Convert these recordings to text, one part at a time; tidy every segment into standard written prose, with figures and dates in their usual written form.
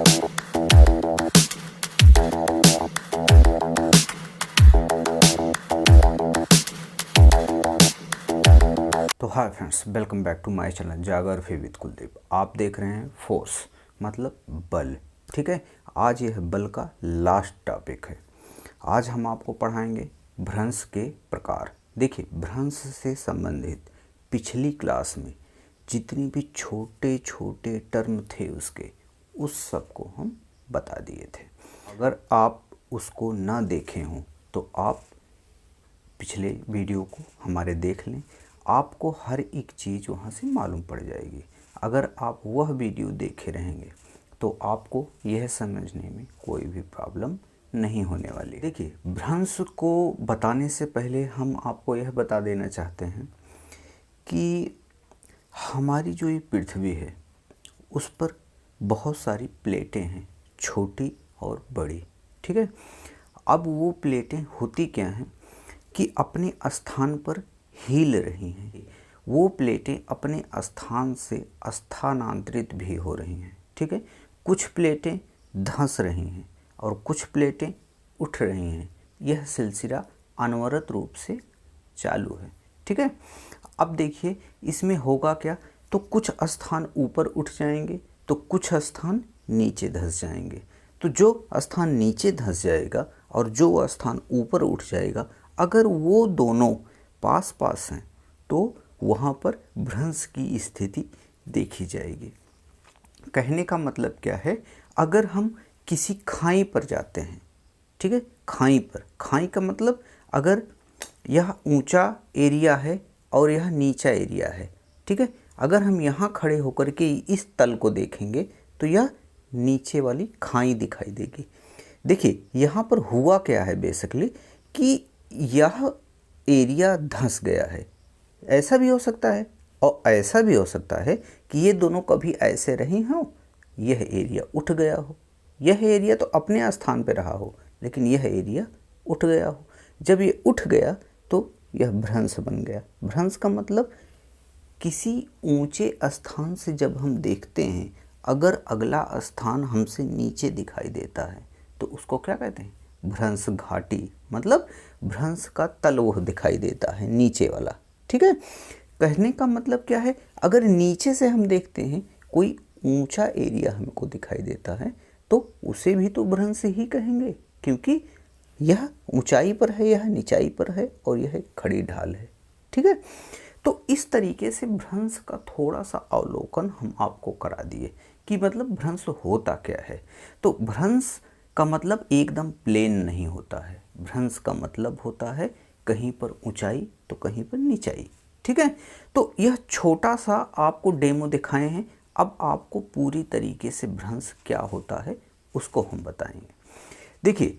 तो hi friends, welcome back to my channel geography with Kuldeep. आप देख रहे हैं फोर्स मतलब बल। ठीक है, आज यह बल का लास्ट टॉपिक है। आज हम आपको पढ़ाएंगे भ्रंश के प्रकार। देखिए, भ्रंश से संबंधित पिछली क्लास में जितनी भी छोटे छोटे टर्म थे उसके, उस सब को हम बता दिए थे। अगर आप उसको ना देखे हों तो आप पिछले वीडियो को हमारे देख लें, आपको हर एक चीज़ वहाँ से मालूम पड़ जाएगी। अगर आप वह वीडियो देखे रहेंगे तो आपको यह समझने में कोई भी प्रॉब्लम नहीं होने वाली। देखिए, भ्रंश को बताने से पहले हम आपको यह बता देना चाहते हैं कि हमारी जो ये पृथ्वी है उस पर बहुत सारी प्लेटें हैं, छोटी और बड़ी। ठीक है, अब वो प्लेटें होती क्या हैं कि अपने स्थान पर हिल रही हैं। वो प्लेटें अपने स्थान से स्थानांतरित भी हो रही हैं। ठीक है, कुछ प्लेटें धंस रही हैं और कुछ प्लेटें उठ रही हैं। यह सिलसिला अनवरत रूप से चालू है। ठीक है, अब देखिए इसमें होगा क्या, तो कुछ स्थान ऊपर उठ जाएंगे तो कुछ स्थान नीचे धंस जाएंगे। तो जो स्थान नीचे धंस जाएगा और जो स्थान ऊपर उठ जाएगा, अगर वो दोनों पास पास हैं तो वहाँ पर भ्रंश की स्थिति देखी जाएगी। कहने का मतलब क्या है, अगर हम किसी खाई पर जाते हैं, ठीक है, खाई पर, खाई का मतलब अगर यह ऊंचा एरिया है और यह नीचा एरिया है, ठीक है, अगर हम यहाँ खड़े होकर के इस तल को देखेंगे तो यह नीचे वाली खाई दिखाई देगी। देखिए यहाँ पर हुआ क्या है बेसिकली कि यह एरिया धंस गया है। ऐसा भी हो सकता है और ऐसा भी हो सकता है कि ये दोनों कभी ऐसे रही हों, यह एरिया उठ गया हो। यह एरिया तो अपने स्थान पर रहा हो लेकिन यह एरिया उठ गया हो। जब ये उठ गया तो यह भ्रंश बन गया। भ्रंश का मतलब किसी ऊंचे स्थान से जब हम देखते हैं, अगर अगला स्थान हमसे नीचे दिखाई देता है तो उसको क्या कहते हैं, भ्रंश घाटी। मतलब भ्रंश का तल वह दिखाई देता है, नीचे वाला। ठीक है, कहने का मतलब क्या है, अगर नीचे से हम देखते हैं कोई ऊंचा एरिया हमको दिखाई देता है तो उसे भी तो भ्रंश ही कहेंगे, क्योंकि यह ऊंचाई पर है, यह निचाई पर है और यह खड़ी ढाल है। ठीक है, तो इस तरीके से भ्रंश का थोड़ा सा अवलोकन हम आपको करा दिए कि मतलब भ्रंश होता क्या है। तो भ्रंश का मतलब एकदम प्लेन नहीं होता है। भ्रंश का मतलब होता है कहीं पर ऊंचाई तो कहीं पर निचाई। ठीक है, तो यह छोटा सा आपको डेमो दिखाए हैं। अब आपको पूरी तरीके से भ्रंश क्या होता है उसको हम बताएंगे। देखिए,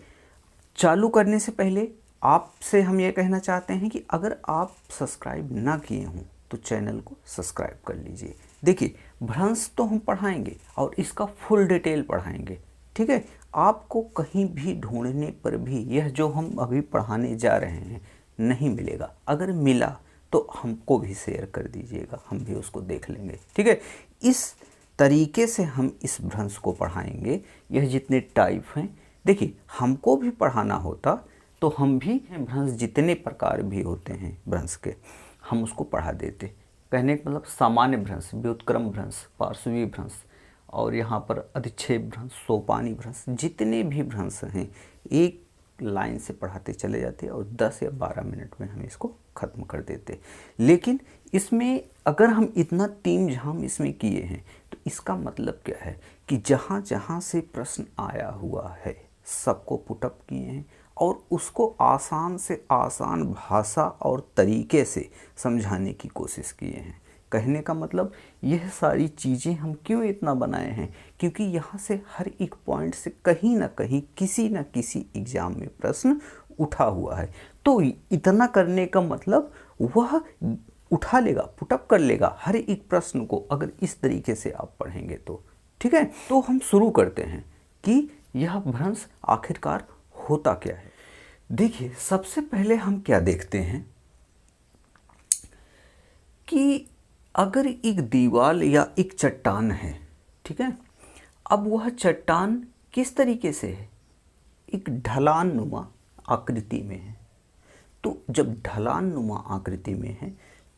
चालू करने से पहले आपसे हम ये कहना चाहते हैं कि अगर आप सब्सक्राइब ना किए हों तो चैनल को सब्सक्राइब कर लीजिए। देखिए, भ्रंश तो हम पढ़ाएंगे और इसका फुल डिटेल पढ़ाएंगे। ठीक है, आपको कहीं भी ढूंढने पर भी यह जो हम अभी पढ़ाने जा रहे हैं नहीं मिलेगा। अगर मिला तो हमको भी शेयर कर दीजिएगा, हम भी उसको देख लेंगे। ठीक है, इस तरीके से हम इस भ्रंश को पढ़ाएंगे। यह जितने टाइप हैं, देखिए हमको भी पढ़ाना होता तो हम भी भ्रंश जितने प्रकार भी होते हैं भ्रंश के, हम उसको पढ़ा देते। कहने का मतलब सामान्य भ्रंश, व्युत्क्रम भ्रंश, पार्श्वीय भ्रंश और यहाँ पर अधिक्षेप भ्रंश, सोपानी भ्रंश, जितने भी भ्रंश हैं एक लाइन से पढ़ाते चले जाते और 10 या 12 मिनट में हम इसको ख़त्म कर देते। लेकिन इसमें अगर हम इतना तीम झाम इसमें किए हैं तो इसका मतलब क्या है कि जहाँ जहाँ से प्रश्न आया हुआ है सबको पुटअप किए हैं और उसको आसान से आसान भाषा और तरीके से समझाने की कोशिश किए हैं। कहने का मतलब यह सारी चीज़ें हम क्यों इतना बनाए हैं, क्योंकि यहाँ से हर एक पॉइंट से कहीं ना कहीं किसी न किसी एग्ज़ाम में प्रश्न उठा हुआ है। तो इतना करने का मतलब वह उठा लेगा, पुटअप कर लेगा हर एक प्रश्न को, अगर इस तरीके से आप पढ़ेंगे तो। ठीक है, तो हम शुरू करते हैं कि यह भ्रंश आखिरकार होता क्या है। देखिए, सबसे पहले हम क्या देखते हैं कि अगर एक दीवार या एक चट्टान है, ठीक है, अब वह चट्टान किस तरीके से है? एक ढलान नुमा आकृति में है। तो जब ढलान नुमा आकृति में है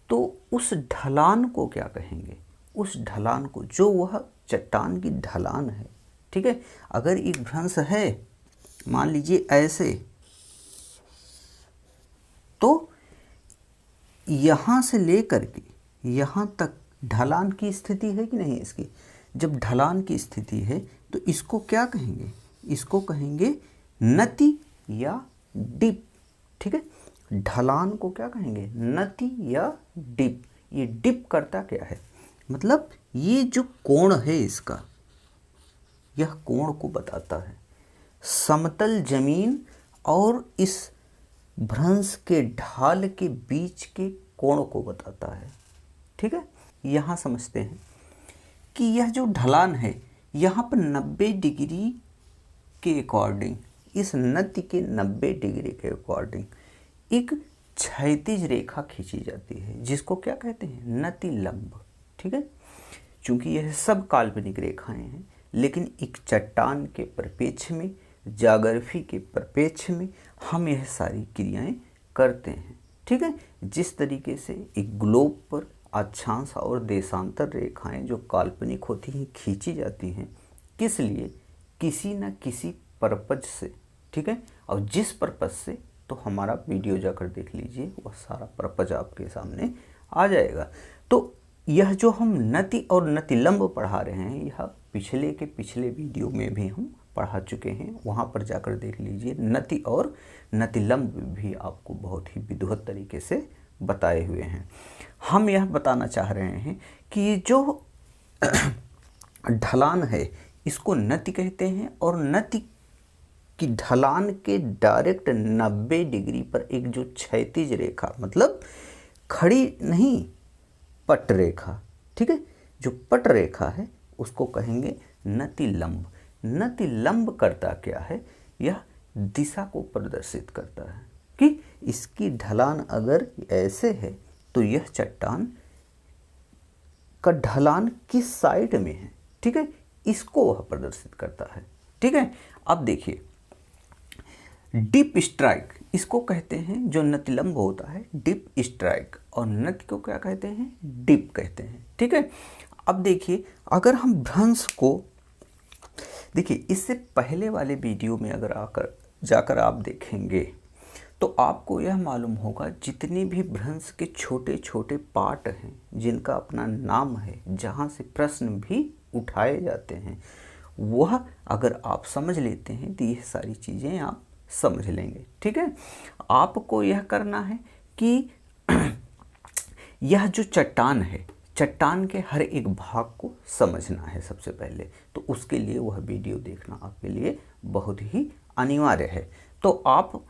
तो उस ढलान को क्या कहेंगे? उस ढलान को, जो वह चट्टान की ढलान है, ठीक है, अगर एक भ्रंश है मान लीजिए ऐसे, तो यहाँ से लेकर के यहाँ तक ढलान की स्थिति है कि नहीं इसकी? जब ढलान की स्थिति है तो इसको क्या कहेंगे? इसको कहेंगे नति या डिप, ठीक है। ढलान को क्या कहेंगे? नति या डिप। ये डिप करता क्या है? मतलब ये जो कोण है इसका, यह कोण को बताता है। समतल जमीन और इस भ्रंश के ढाल के बीच के कोण को बताता है, ठीक है। यहाँ समझते हैं कि यह जो ढलान है यहाँ पर 90 डिग्री के अकॉर्डिंग, इस नति के 90 डिग्री के अकॉर्डिंग एक क्षैतिज रेखा खींची जाती है, जिसको क्या कहते हैं? नति लंब, ठीक है। चूंकि यह सब काल्पनिक रेखाएं हैं, लेकिन एक चट्टान के परिप्रेक्ष्य में, ज्याग्रफी के परिप्रेक्ष्य में हम यह सारी क्रियाएं करते हैं, ठीक है। जिस तरीके से एक ग्लोब पर अक्षांश और देशांतर रेखाएं जो काल्पनिक होती हैं खींची जाती हैं, किस लिए? किसी न किसी पर्पज से, ठीक है। और जिस पर्पज से, तो हमारा वीडियो जाकर देख लीजिए, वह सारा पर्पज आपके सामने आ जाएगा। तो यह जो हम नति और नतिलंब पढ़ा रहे हैं, यह पिछले वीडियो में भी हम पढ़ा चुके हैं, वहाँ पर जाकर देख लीजिए। नति और नतिलंब भी आपको बहुत ही विधिवत तरीके से बताए हुए हैं। हम यह बताना चाह रहे हैं कि ये जो ढलान है इसको नति कहते हैं, और नति की ढलान के डायरेक्ट 90 डिग्री पर एक जो क्षैतिज रेखा, मतलब खड़ी नहीं, पट रेखा, ठीक है, जो पट रेखा है उसको कहेंगे नतिलंब। नतिलंब करता क्या है? यह दिशा को प्रदर्शित करता है कि इसकी ढलान अगर ऐसे है तो यह चट्टान का ढलान किस साइड में है, ठीक है, इसको वह प्रदर्शित करता है, ठीक है। अब देखिए, डिप स्ट्राइक इसको कहते हैं, जो नतिलंब होता है डिप स्ट्राइक, और नति को क्या कहते हैं? डिप कहते हैं, ठीक है। अब देखिए, अगर हम भ्रंश को देखिए, इससे पहले वाले वीडियो में अगर जाकर आप देखेंगे तो आपको यह मालूम होगा, जितने भी भ्रंश के छोटे छोटे पार्ट हैं जिनका अपना नाम है, जहाँ से प्रश्न भी उठाए जाते हैं, वह अगर आप समझ लेते हैं तो यह सारी चीज़ें आप समझ लेंगे, ठीक है। आपको यह करना है कि यह जो चट्टान है, चट्टान के हर एक भाग को समझना है सबसे पहले, तो उसके लिए वह वीडियो देखना आपके लिए बहुत ही अनिवार्य है। तो आप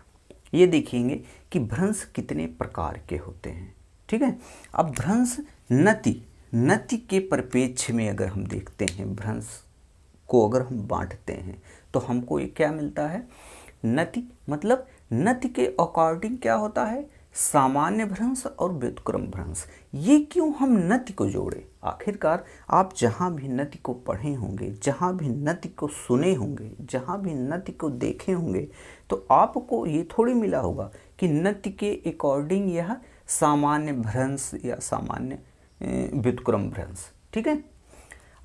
ये देखेंगे कि भ्रंश कितने प्रकार के होते हैं, ठीक है। अब भ्रंश नति के परिप्रेक्ष्य में अगर हम देखते हैं, भ्रंश को अगर हम बांटते हैं तो हमको ये क्या मिलता है? नति, मतलब नति के अकॉर्डिंग क्या होता है? सामान्य भ्रंश और व्युत्क्रम भ्रंश। ये क्यों हम नति को जोड़े? आखिरकार आप जहाँ भी नति को पढ़े होंगे, जहाँ भी नति को सुने होंगे, जहाँ भी नति को देखे होंगे, तो आपको ये थोड़ी मिला होगा कि नति के अकॉर्डिंग यह सामान्य भ्रंश या सामान्य व्युत्क्रम भ्रंश, ठीक है।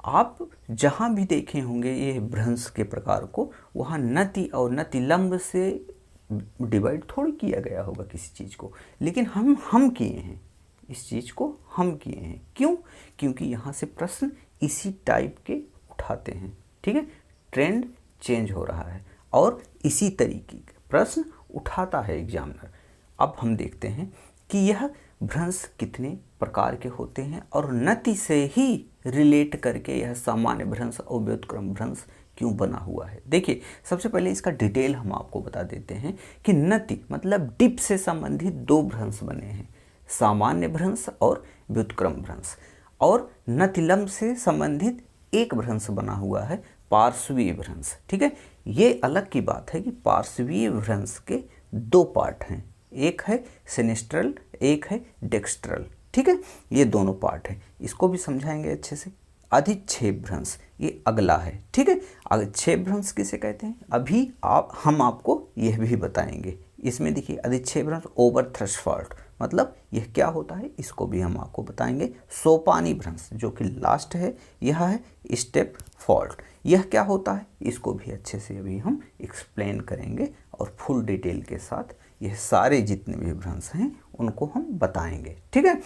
आप जहाँ भी देखे होंगे ये भ्रंश के प्रकार को, वहाँ नति और नतिलंब से डिवाइड थोड़ी किया गया होगा किसी चीज़ को, लेकिन हम किए हैं, इस चीज़ को हम किए हैं। क्यों? क्योंकि यहाँ से प्रश्न इसी टाइप के उठाते हैं, ठीक है। ट्रेंड चेंज हो रहा है और इसी तरीके के प्रश्न उठाता है एग्जामिनर। अब हम देखते हैं कि यह भ्रंश कितने प्रकार के होते हैं, और नति से ही रिलेट करके यह सामान्य भ्रंश और व्युत्क्रम भ्रंश क्यों बना हुआ है। देखिए, सबसे पहले इसका डिटेल हम आपको बता देते हैं कि नति मतलब डिप से संबंधित दो भ्रंश बने हैं, सामान्य भ्रंश और व्युत्क्रम भ्रंश, और नतिलंब से संबंधित एक भ्रंश बना हुआ है, पार्श्वीय भ्रंश, ठीक है। ये अलग की बात है कि पार्श्वीय भ्रंश के दो पार्ट हैं, एक है सिनिस्ट्रल, एक है डेक्स्ट्रल, ठीक है। ये दोनों पार्ट हैं, इसको भी समझाएंगे अच्छे से। अधिक्षेप भ्रंश ये अगला है, ठीक है। अधिक्षेप भ्रंश किसे कहते हैं अभी हम आपको यह भी बताएंगे। इसमें देखिए अधिक्षेप भ्रंश ओवर थ्रेशोल्ड मतलब यह क्या होता है इसको भी हम आपको बताएंगे। सोपानी भ्रंश जो कि लास्ट है, यह है स्टेप फॉल्ट, यह क्या होता है इसको भी अच्छे से अभी हम एक्सप्लेन करेंगे और फुल डिटेल के साथ यह सारे जितने भी भ्रंश हैं उनको हम बताएंगे, ठीक है।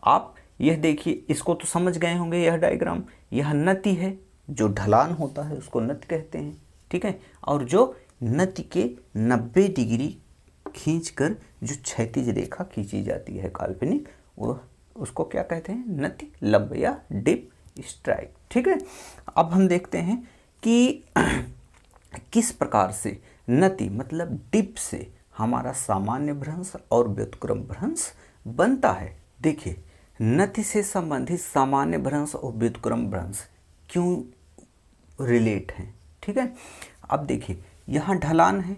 आप यह देखिए, इसको तो समझ गए होंगे। यह डायग्राम, यह नति है, जो ढलान होता है उसको नति कहते हैं, ठीक है। और जो नति के 90 डिग्री खींचकर जो क्षैतिज रेखा खींची जाती है काल्पनिक, वो उसको क्या कहते हैं नति लंब या डिप स्ट्राइक, ठीक है। अब हम देखते हैं कि किस प्रकार से नति मतलब डिप से हमारा सामान्य भ्रंश और व्युत्क्रम भ्रंश बनता है। देखिए, नति से संबंधित सामान्य भ्रंश और व्युत्क्रम भ्रंश क्यों रिलेट हैं, ठीक है। अब देखिए, यहाँ ढलान है,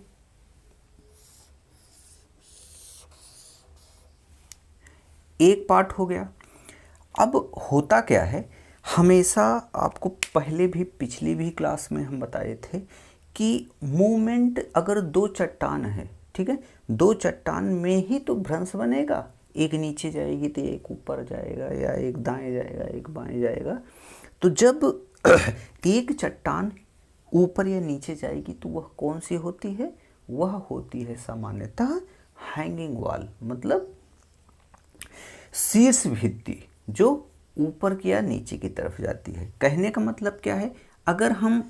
एक पार्ट हो गया। अब होता क्या है, हमेशा आपको पहले भी पिछली भी क्लास में हम बताए थे कि मूवमेंट अगर दो चट्टान है, ठीक है, दो चट्टान में ही तो भ्रंश बनेगा। एक नीचे जाएगी तो एक ऊपर जाएगा, या एक दाएं जाएगा एक बाएं जाएगा। तो जब एक चट्टान ऊपर या नीचे जाएगी तो वह कौन सी होती है, वह होती है सामान्यतः हैंगिंग वॉल, मतलब शीर्ष भित्ति जो ऊपर की या नीचे की तरफ जाती है। कहने का मतलब क्या है, अगर हम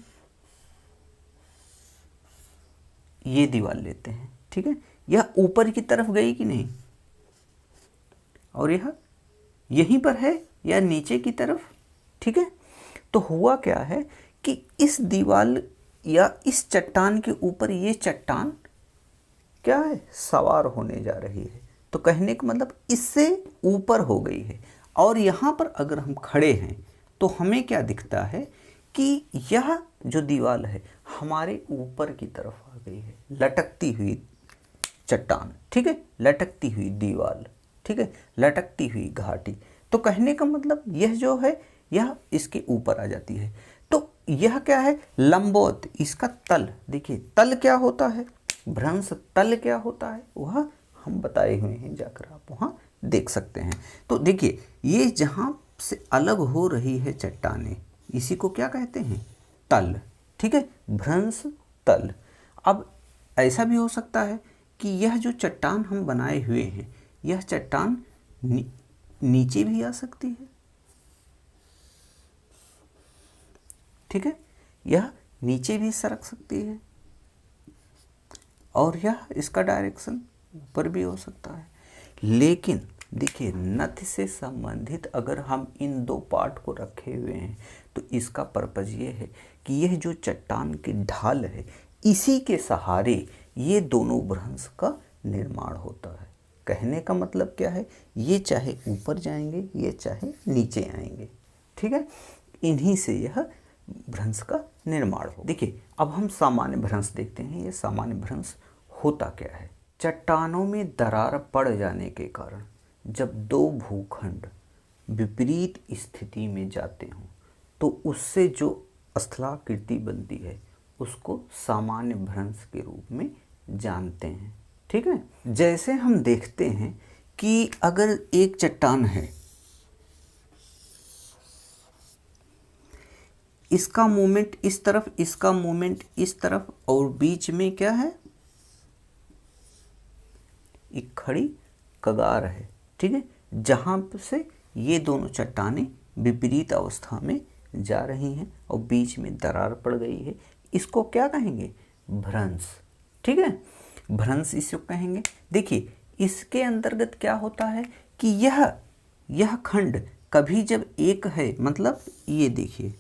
ये दीवार लेते हैं, ठीक है, यह ऊपर की तरफ गई कि नहीं, और यह यहीं पर है या नीचे की तरफ, ठीक है। तो हुआ क्या है कि इस दीवार या इस चट्टान के ऊपर ये चट्टान क्या है, सवार होने जा रही है। तो कहने का मतलब इससे ऊपर हो गई है। और यहाँ पर अगर हम खड़े हैं तो हमें क्या दिखता है कि यह जो दीवार है हमारे ऊपर की तरफ आ गई है, लटकती हुई चट्टान, ठीक है, लटकती हुई दीवार, ठीक है, लटकती हुई घाटी। तो कहने का मतलब यह जो है यह इसके ऊपर आ जाती है। तो यह क्या है, लंबवत, इसका तल। देखिए तल क्या होता है, भ्रंश तल क्या होता है, वह हम बताए हुए हैं, जाकर आप वहाँ देख सकते हैं। तो देखिए, ये जहाँ से अलग हो रही है चट्टानें, इसी को क्या कहते हैं, तल, ठीक है, भ्रंश तल। अब ऐसा भी हो सकता है कि यह जो चट्टान हम बनाए हुए हैं, यह चट्टान नीचे भी आ सकती है, ठीक है, यह नीचे भी सरक सकती है, और यह इसका डायरेक्शन ऊपर भी हो सकता है। लेकिन देखिए, नति से संबंधित अगर हम इन दो पार्ट को रखे हुए हैं तो इसका पर्पज ये है कि यह जो चट्टान की ढाल है, इसी के सहारे ये दोनों भ्रंश का निर्माण होता है। कहने का मतलब क्या है, ये चाहे ऊपर जाएंगे, ये चाहे नीचे आएंगे, ठीक है, इन्हीं से यह भ्रंश का निर्माण हो। देखिए, अब हम सामान्य भ्रंश देखते हैं। ये सामान्य भ्रंश होता क्या है, चट्टानों में दरार पड़ जाने के कारण जब दो भूखंड विपरीत स्थिति में जाते हों तो उससे जो स्थलाकृति बनती है उसको सामान्य भ्रंश के रूप में जानते हैं, ठीक है। जैसे हम देखते हैं कि अगर एक चट्टान है, इसका मूवमेंट इस तरफ, इसका मूवमेंट इस तरफ, और बीच में क्या है, एक खड़ी कगार है, ठीक है, जहाँ से ये दोनों चट्टानें विपरीत अवस्था में जा रही हैं और बीच में दरार पड़ गई है। इसको क्या कहेंगे, भ्रंश, ठीक है, भ्रंश इसको कहेंगे। देखिए, इसके अंतर्गत क्या होता है कि यह खंड कभी जब एक है, मतलब ये देखिए,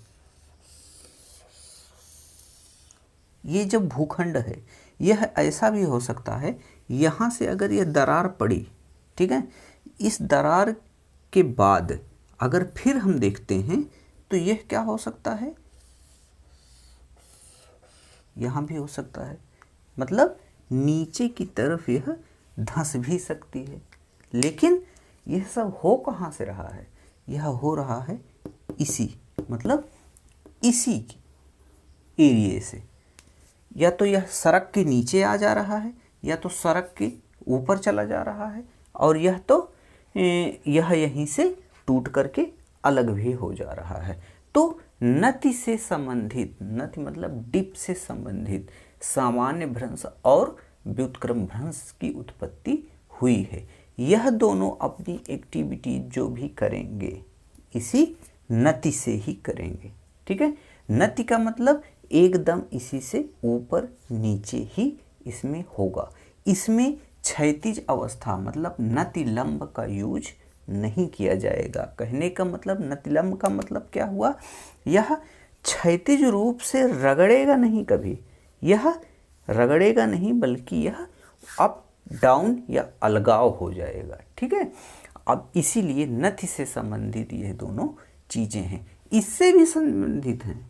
ये जब भूखंड है, यह ऐसा भी हो सकता है, यहाँ से अगर यह दरार पड़ी, ठीक है, इस दरार के बाद अगर फिर हम देखते हैं तो यह क्या हो सकता है, यहाँ भी हो सकता है, मतलब नीचे की तरफ यह धंस भी सकती है। लेकिन यह सब हो कहाँ से रहा है, यह हो रहा है इसी मतलब इसी एरिया से, या तो यह सड़क के नीचे आ जा रहा है या तो सड़क के ऊपर चला जा रहा है, और यह तो यह यहीं से टूट करके अलग भी हो जा रहा है। तो नति से संबंधित, नति मतलब डिप से संबंधित सामान्य भ्रंश और व्युत्क्रम भ्रंश की उत्पत्ति हुई है। यह दोनों अपनी एक्टिविटी जो भी करेंगे इसी नति से ही करेंगे। ठीक है, नति का मतलब एकदम इसी से ऊपर नीचे ही इसमें होगा। इसमें क्षैतिज अवस्था मतलब नतिलंब का यूज नहीं किया जाएगा। कहने का मतलब नतिलंब का मतलब क्या हुआ, यह क्षैतिज रूप से रगड़ेगा नहीं, कभी यह रगड़ेगा नहीं, बल्कि यह अप डाउन या अलगाव हो जाएगा। ठीक है, अब इसीलिए नति से संबंधित ये दोनों चीज़ें हैं। इससे भी संबंधित हैं,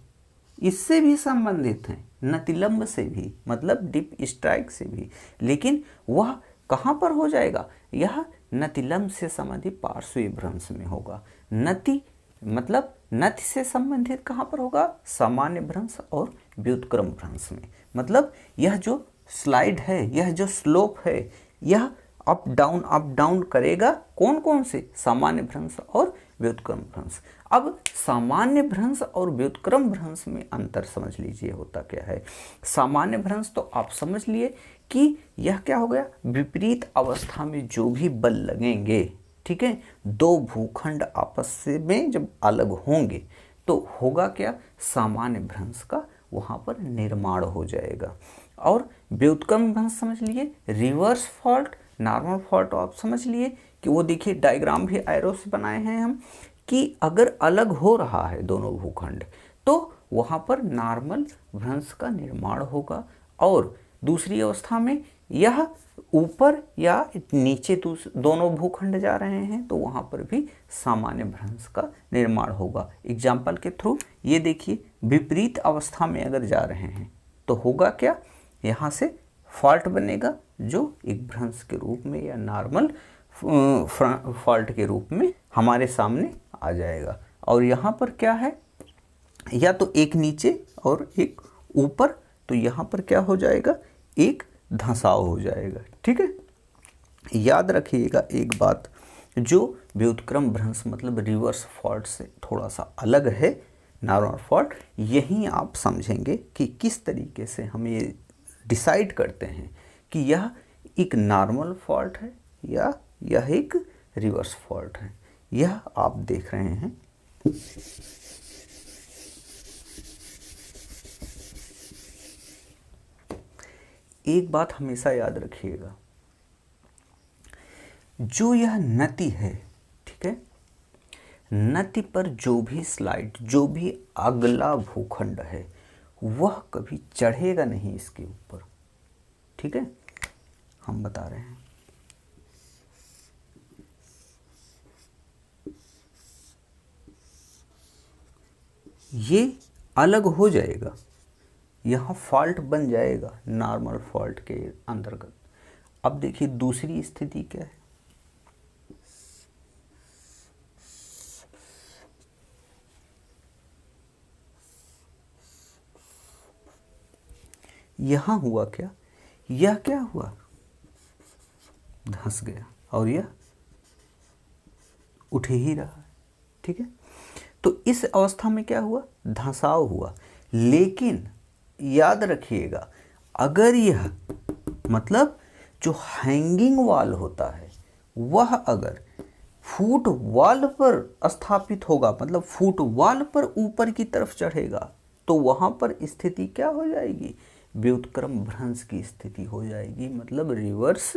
इससे भी संबंधित हैं, नतिलंब से भी मतलब डिप स्ट्राइक से भी, लेकिन वह कहाँ पर हो जाएगा, यह नतिलंब से संबंधित पार्श्वीय भ्रंश में होगा। नति मतलब नति से संबंधित कहाँ पर होगा, सामान्य भ्रंश और व्युत्क्रम भ्रंश में। मतलब यह जो स्लाइड है, यह जो स्लोप है, यह अप डाउन करेगा। कौन कौन से, सामान्य भ्रंश और व्युत्क्रम भ्रंश। अब सामान्य भ्रंश और व्युत्क्रम भ्रंश में अंतर समझ लीजिए होता क्या है। सामान्य भ्रंश तो आप समझ लिए कि यह क्या हो गया, विपरीत अवस्था में जो भी बल लगेंगे, ठीक है, दो भूखंड आपस से में जब अलग होंगे तो होगा क्या, सामान्य भ्रंश का वहाँ पर निर्माण हो जाएगा। और व्युत्क्रम भ्रंश समझ लिए, रिवर्स फॉल्ट, नॉर्मल फॉल्ट आप समझ लिए कि वो देखिए डायग्राम भी एरो से बनाए हैं हम, कि अगर अलग हो रहा है दोनों भूखंड तो वहाँ पर नॉर्मल भ्रंश का निर्माण होगा, और दूसरी अवस्था में यह ऊपर या नीचे दोनों भूखंड जा रहे हैं तो वहाँ पर भी सामान्य भ्रंश का निर्माण होगा। एग्जाम्पल के थ्रू ये देखिए, विपरीत अवस्था में अगर जा रहे हैं तो होगा क्या, यहाँ से फॉल्ट बनेगा जो एक भ्रंश के रूप में या नॉर्मल फॉल्ट के रूप में हमारे सामने आ जाएगा। और यहाँ पर क्या है, या तो एक नीचे और एक ऊपर, तो यहाँ पर क्या हो जाएगा, एक धंसाव हो जाएगा। ठीक है, याद रखिएगा एक बात, जो व्युत्क्रम भ्रंश मतलब रिवर्स फॉल्ट से थोड़ा सा अलग है नॉर्मल फॉल्ट, यहीं आप समझेंगे कि किस तरीके से हम ये डिसाइड करते हैं कि यह एक नॉर्मल फॉल्ट है या यह एक रिवर्स फॉल्ट है। यह आप देख रहे हैं। एक बात हमेशा याद रखिएगा, जो यह नति है, ठीक है, नति पर जो भी स्लाइड, जो भी अगला भूखंड है वह कभी चढ़ेगा नहीं इसके ऊपर। ठीक है, हम बता रहे हैं। ये अलग हो जाएगा, यहाँ फॉल्ट बन जाएगा नॉर्मल फॉल्ट के अंतर्गत। अब देखिए दूसरी स्थिति क्या है, यहाँ हुआ क्या, यह क्या हुआ, धंस गया और यह उठ ही रहा है। ठीक है, तो इस अवस्था में क्या हुआ, धंसाव हुआ। लेकिन याद रखिएगा, अगर यह मतलब जो हैंगिंग वॉल होता है वह अगर फुट वॉल पर स्थापित होगा, मतलब फुट वॉल पर ऊपर की तरफ चढ़ेगा, तो वहाँ पर स्थिति क्या हो जाएगी, व्युत्क्रम भ्रंश की स्थिति हो जाएगी, मतलब रिवर्स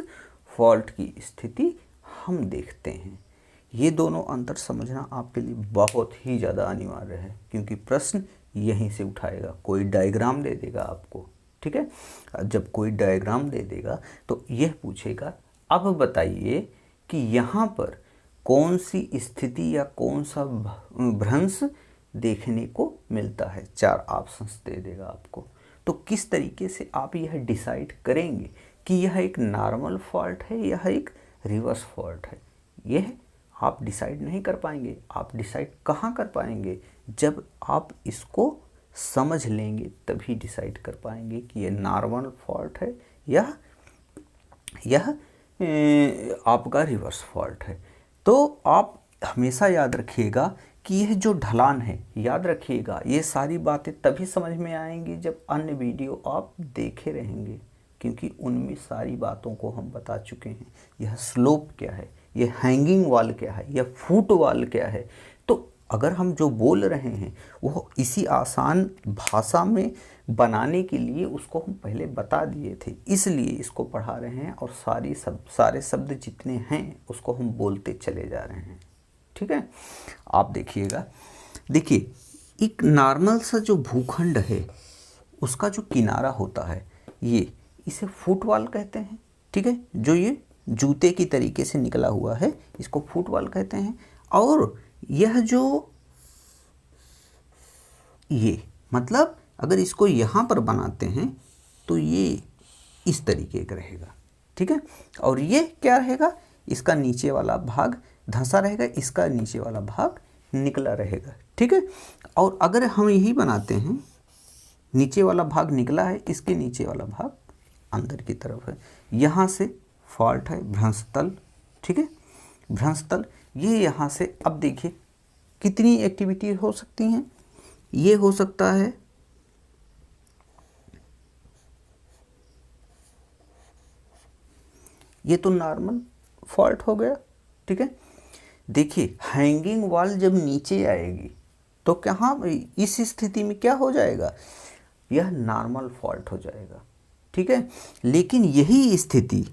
फॉल्ट की स्थिति हम देखते हैं। ये दोनों अंतर समझना आपके लिए बहुत ही ज़्यादा अनिवार्य है, क्योंकि प्रश्न यहीं से उठाएगा। कोई डायग्राम दे देगा आपको, ठीक है, जब कोई डायग्राम दे देगा तो यह पूछेगा अब बताइए कि यहाँ पर कौन सी स्थिति या कौन सा भ्रंश देखने को मिलता है, 4 ऑप्शंस दे देगा आपको। तो किस तरीके से आप यह डिसाइड करेंगे कि यह एक नॉर्मल फॉल्ट है, यह एक रिवर्स फॉल्ट है, यह आप डिसाइड नहीं कर पाएंगे। आप डिसाइड कहाँ कर पाएंगे? जब आप इसको समझ लेंगे तभी डिसाइड कर पाएंगे कि ये नॉर्मल फॉल्ट है या यह आपका रिवर्स फॉल्ट है। तो आप हमेशा याद रखिएगा कि यह जो ढलान है, याद रखिएगा ये सारी बातें तभी समझ में आएंगी जब अन्य वीडियो आप देखे रहेंगे, क्योंकि उनमें सारी बातों को हम बता चुके हैं। यह स्लोप क्या है, यह हैंगिंग वॉल क्या है, यह फुट वॉल क्या है। तो अगर हम जो बोल रहे हैं वो इसी आसान भाषा में बनाने के लिए उसको हम पहले बता दिए थे, इसलिए इसको पढ़ा रहे हैं और सारे शब्द जितने हैं उसको हम बोलते चले जा रहे हैं। ठीक है, आप देखिएगा, देखिए एक नॉर्मल सा जो भूखंड है उसका जो किनारा होता है ये, इसे फुटवॉल कहते हैं। ठीक है, जो ये जूते की तरीके से निकला हुआ है इसको फुटवॉल कहते हैं। और यह जो ये मतलब अगर इसको यहाँ पर बनाते हैं तो ये इस तरीके का रहेगा। ठीक है, और ये क्या रहेगा, इसका नीचे वाला भाग धंसा रहेगा, इसका नीचे वाला भाग निकला रहेगा। ठीक है, और अगर हम यही बनाते हैं, नीचे वाला भाग निकला है, इसके नीचे वाला भाग अंदर की तरफ है, यहाँ से फॉल्ट है भ्रंशतल। ठीक है, भ्रंशतल ये यहाँ से, अब देखिए कितनी एक्टिविटी हो सकती हैं। ये हो सकता है ये तो नॉर्मल फॉल्ट हो गया। ठीक है, देखिए हैंगिंग वॉल जब नीचे आएगी तो कहाँ, इस स्थिति में क्या हो जाएगा, यह नॉर्मल फॉल्ट हो जाएगा। ठीक है, लेकिन यही स्थिति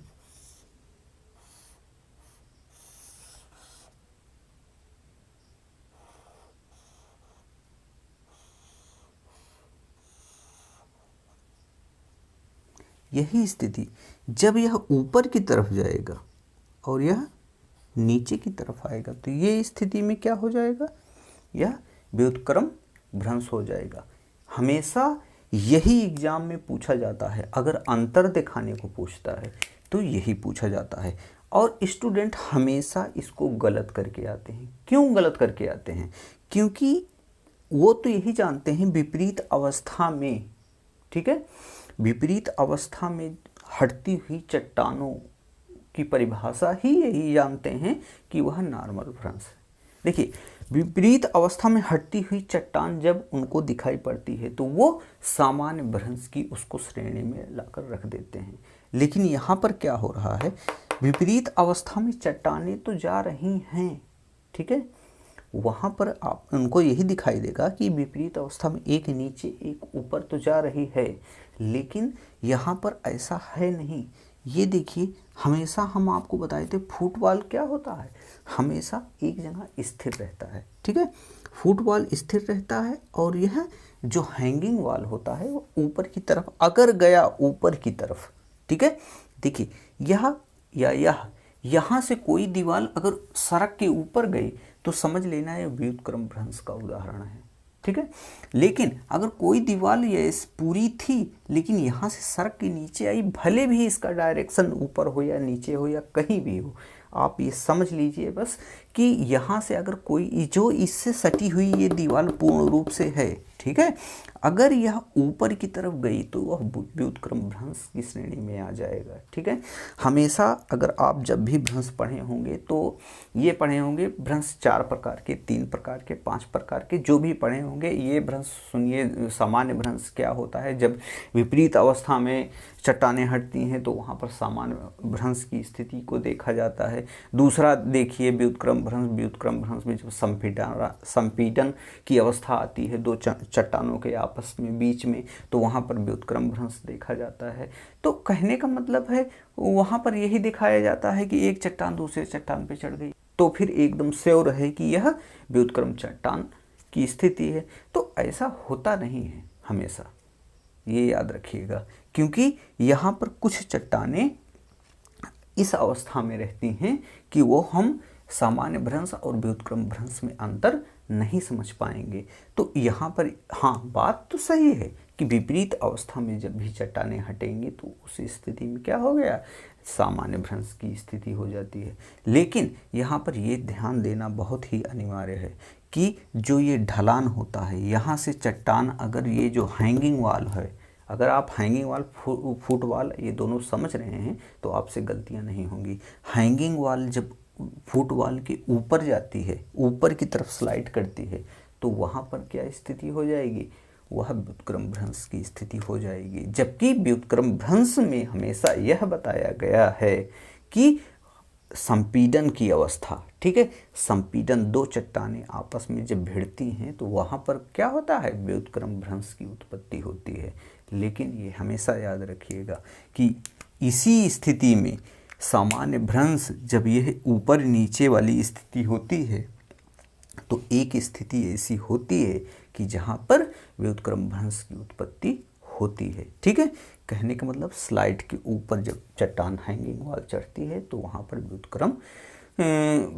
जब यह ऊपर की तरफ जाएगा और यह नीचे की तरफ आएगा तो ये स्थिति में क्या हो जाएगा, यह व्युत्क्रम भ्रंश हो जाएगा। हमेशा यही एग्जाम में पूछा जाता है, अगर अंतर दिखाने को पूछता है तो यही पूछा जाता है। और स्टूडेंट हमेशा इसको गलत करके आते हैं। क्यों गलत करके आते हैं? क्योंकि वो तो यही जानते हैं विपरीत अवस्था में, ठीक है, विपरीत अवस्था में हटती हुई चट्टानों की परिभाषा ही यही जानते हैं कि वह नॉर्मल भ्रंश है। देखिए विपरीत अवस्था में हटती हुई चट्टान जब उनको दिखाई पड़ती है तो वो सामान्य भ्रंश की उसको श्रेणी में लाकर रख देते हैं। लेकिन यहाँ पर क्या हो रहा है, विपरीत अवस्था में चट्टानें तो जा रही हैं, ठीक है, वहाँ पर आप उनको यही दिखाई देगा कि विपरीत अवस्था में एक नीचे एक ऊपर तो जा रही है, लेकिन यहाँ पर ऐसा है नहीं। ये देखिए, हमेशा हम आपको बताए थे फुटबॉल क्या होता है, हमेशा एक जगह स्थिर रहता है। ठीक है, फुटबॉल स्थिर रहता है और यह जो हैंगिंग वॉल होता है वो ऊपर की तरफ अगर गया, ऊपर की तरफ, ठीक है, देखिए यह या यहाँ से कोई दीवार अगर सड़क के ऊपर गई तो समझ लेना है व्युत्क्रम भ्रंश का उदाहरण है। ठीक है, लेकिन अगर कोई दीवार ये पूरी थी लेकिन यहाँ से सड़क के नीचे आई, भले भी इसका डायरेक्शन ऊपर हो या नीचे हो या कहीं भी हो, आप ये समझ लीजिए बस कि यहाँ से अगर कोई जो इससे सटी हुई ये दीवार पूर्ण रूप से है, ठीक है, अगर यह ऊपर की तरफ गई तो वह व्युत्क्रम भ्रंश की श्रेणी में आ जाएगा। ठीक है, हमेशा अगर आप जब भी भ्रंश पढ़े होंगे तो ये पढ़े होंगे भ्रंश 4 प्रकार के, 3 प्रकार के, 5 प्रकार के, जो भी पढ़े होंगे ये भ्रंश सुनिए। सामान्य भ्रंश क्या होता है, जब विपरीत अवस्था में चट्टानें हटती हैं तो वहाँ पर सामान्य भ्रंश की स्थिति को देखा जाता है। दूसरा देखिए व्युत्क्रम भ्रंश, व्युत्क्रम भ्रंश में जब संपीड़न की अवस्था आती है दो चट्टानों के आपस में बीच में, तो वहाँ पर व्युत्क्रम भ्रंश देखा जाता है। तो कहने का मतलब है वहाँ पर यही दिखाया जाता है कि एक चट्टान दूसरे चट्टान पे चढ़ गई तो फिर एकदम श्योर है कि यह व्युत्क्रम चट्टान की स्थिति है। तो ऐसा होता नहीं है हमेशा, ये याद रखिएगा, क्योंकि यहाँ पर कुछ चट्टानें इस अवस्था में रहती हैं कि वो हम सामान्य भ्रंश और व्युत्क्रम भ्रंश में अंतर नहीं समझ पाएंगे। तो यहाँ पर हाँ बात तो सही है कि विपरीत अवस्था में जब भी चट्टानें हटेंगी तो उस स्थिति में क्या हो गया, सामान्य भ्रंश की स्थिति हो जाती है। लेकिन यहाँ पर ये ध्यान देना बहुत ही अनिवार्य है कि जो ये ढलान होता है, यहाँ से चट्टान, अगर ये जो हैंगिंग वाल है, अगर आप हैंगिंग वाल फुट वाल ये दोनों समझ रहे हैं तो आपसे गलतियाँ नहीं होंगी। हैंगिंग वाल जब फुट वाल के ऊपर जाती है, ऊपर की तरफ स्लाइड करती है, तो वहाँ पर क्या स्थिति हो जाएगी, वह व्युत्क्रम भ्रंश की स्थिति हो जाएगी। जबकि व्युत्क्रम भ्रंश में हमेशा यह बताया गया है कि संपीड़न की अवस्था, ठीक है, संपीड़न, दो चट्टानें आपस में जब भिड़ती हैं तो वहाँ पर क्या होता है, व्युत्क्रम भ्रंश की उत्पत्ति होती है। लेकिन ये हमेशा याद रखिएगा कि इसी स्थिति में सामान्य भ्रंश जब यह ऊपर नीचे वाली स्थिति होती है तो एक स्थिति ऐसी होती है कि जहाँ पर व्युत्क्रम भ्रंश की उत्पत्ति होती है। ठीक है, कहने का मतलब स्लाइड के ऊपर जब चट्टान हैंगिंग वाल चढ़ती है तो वहाँ पर व्युत्क्रम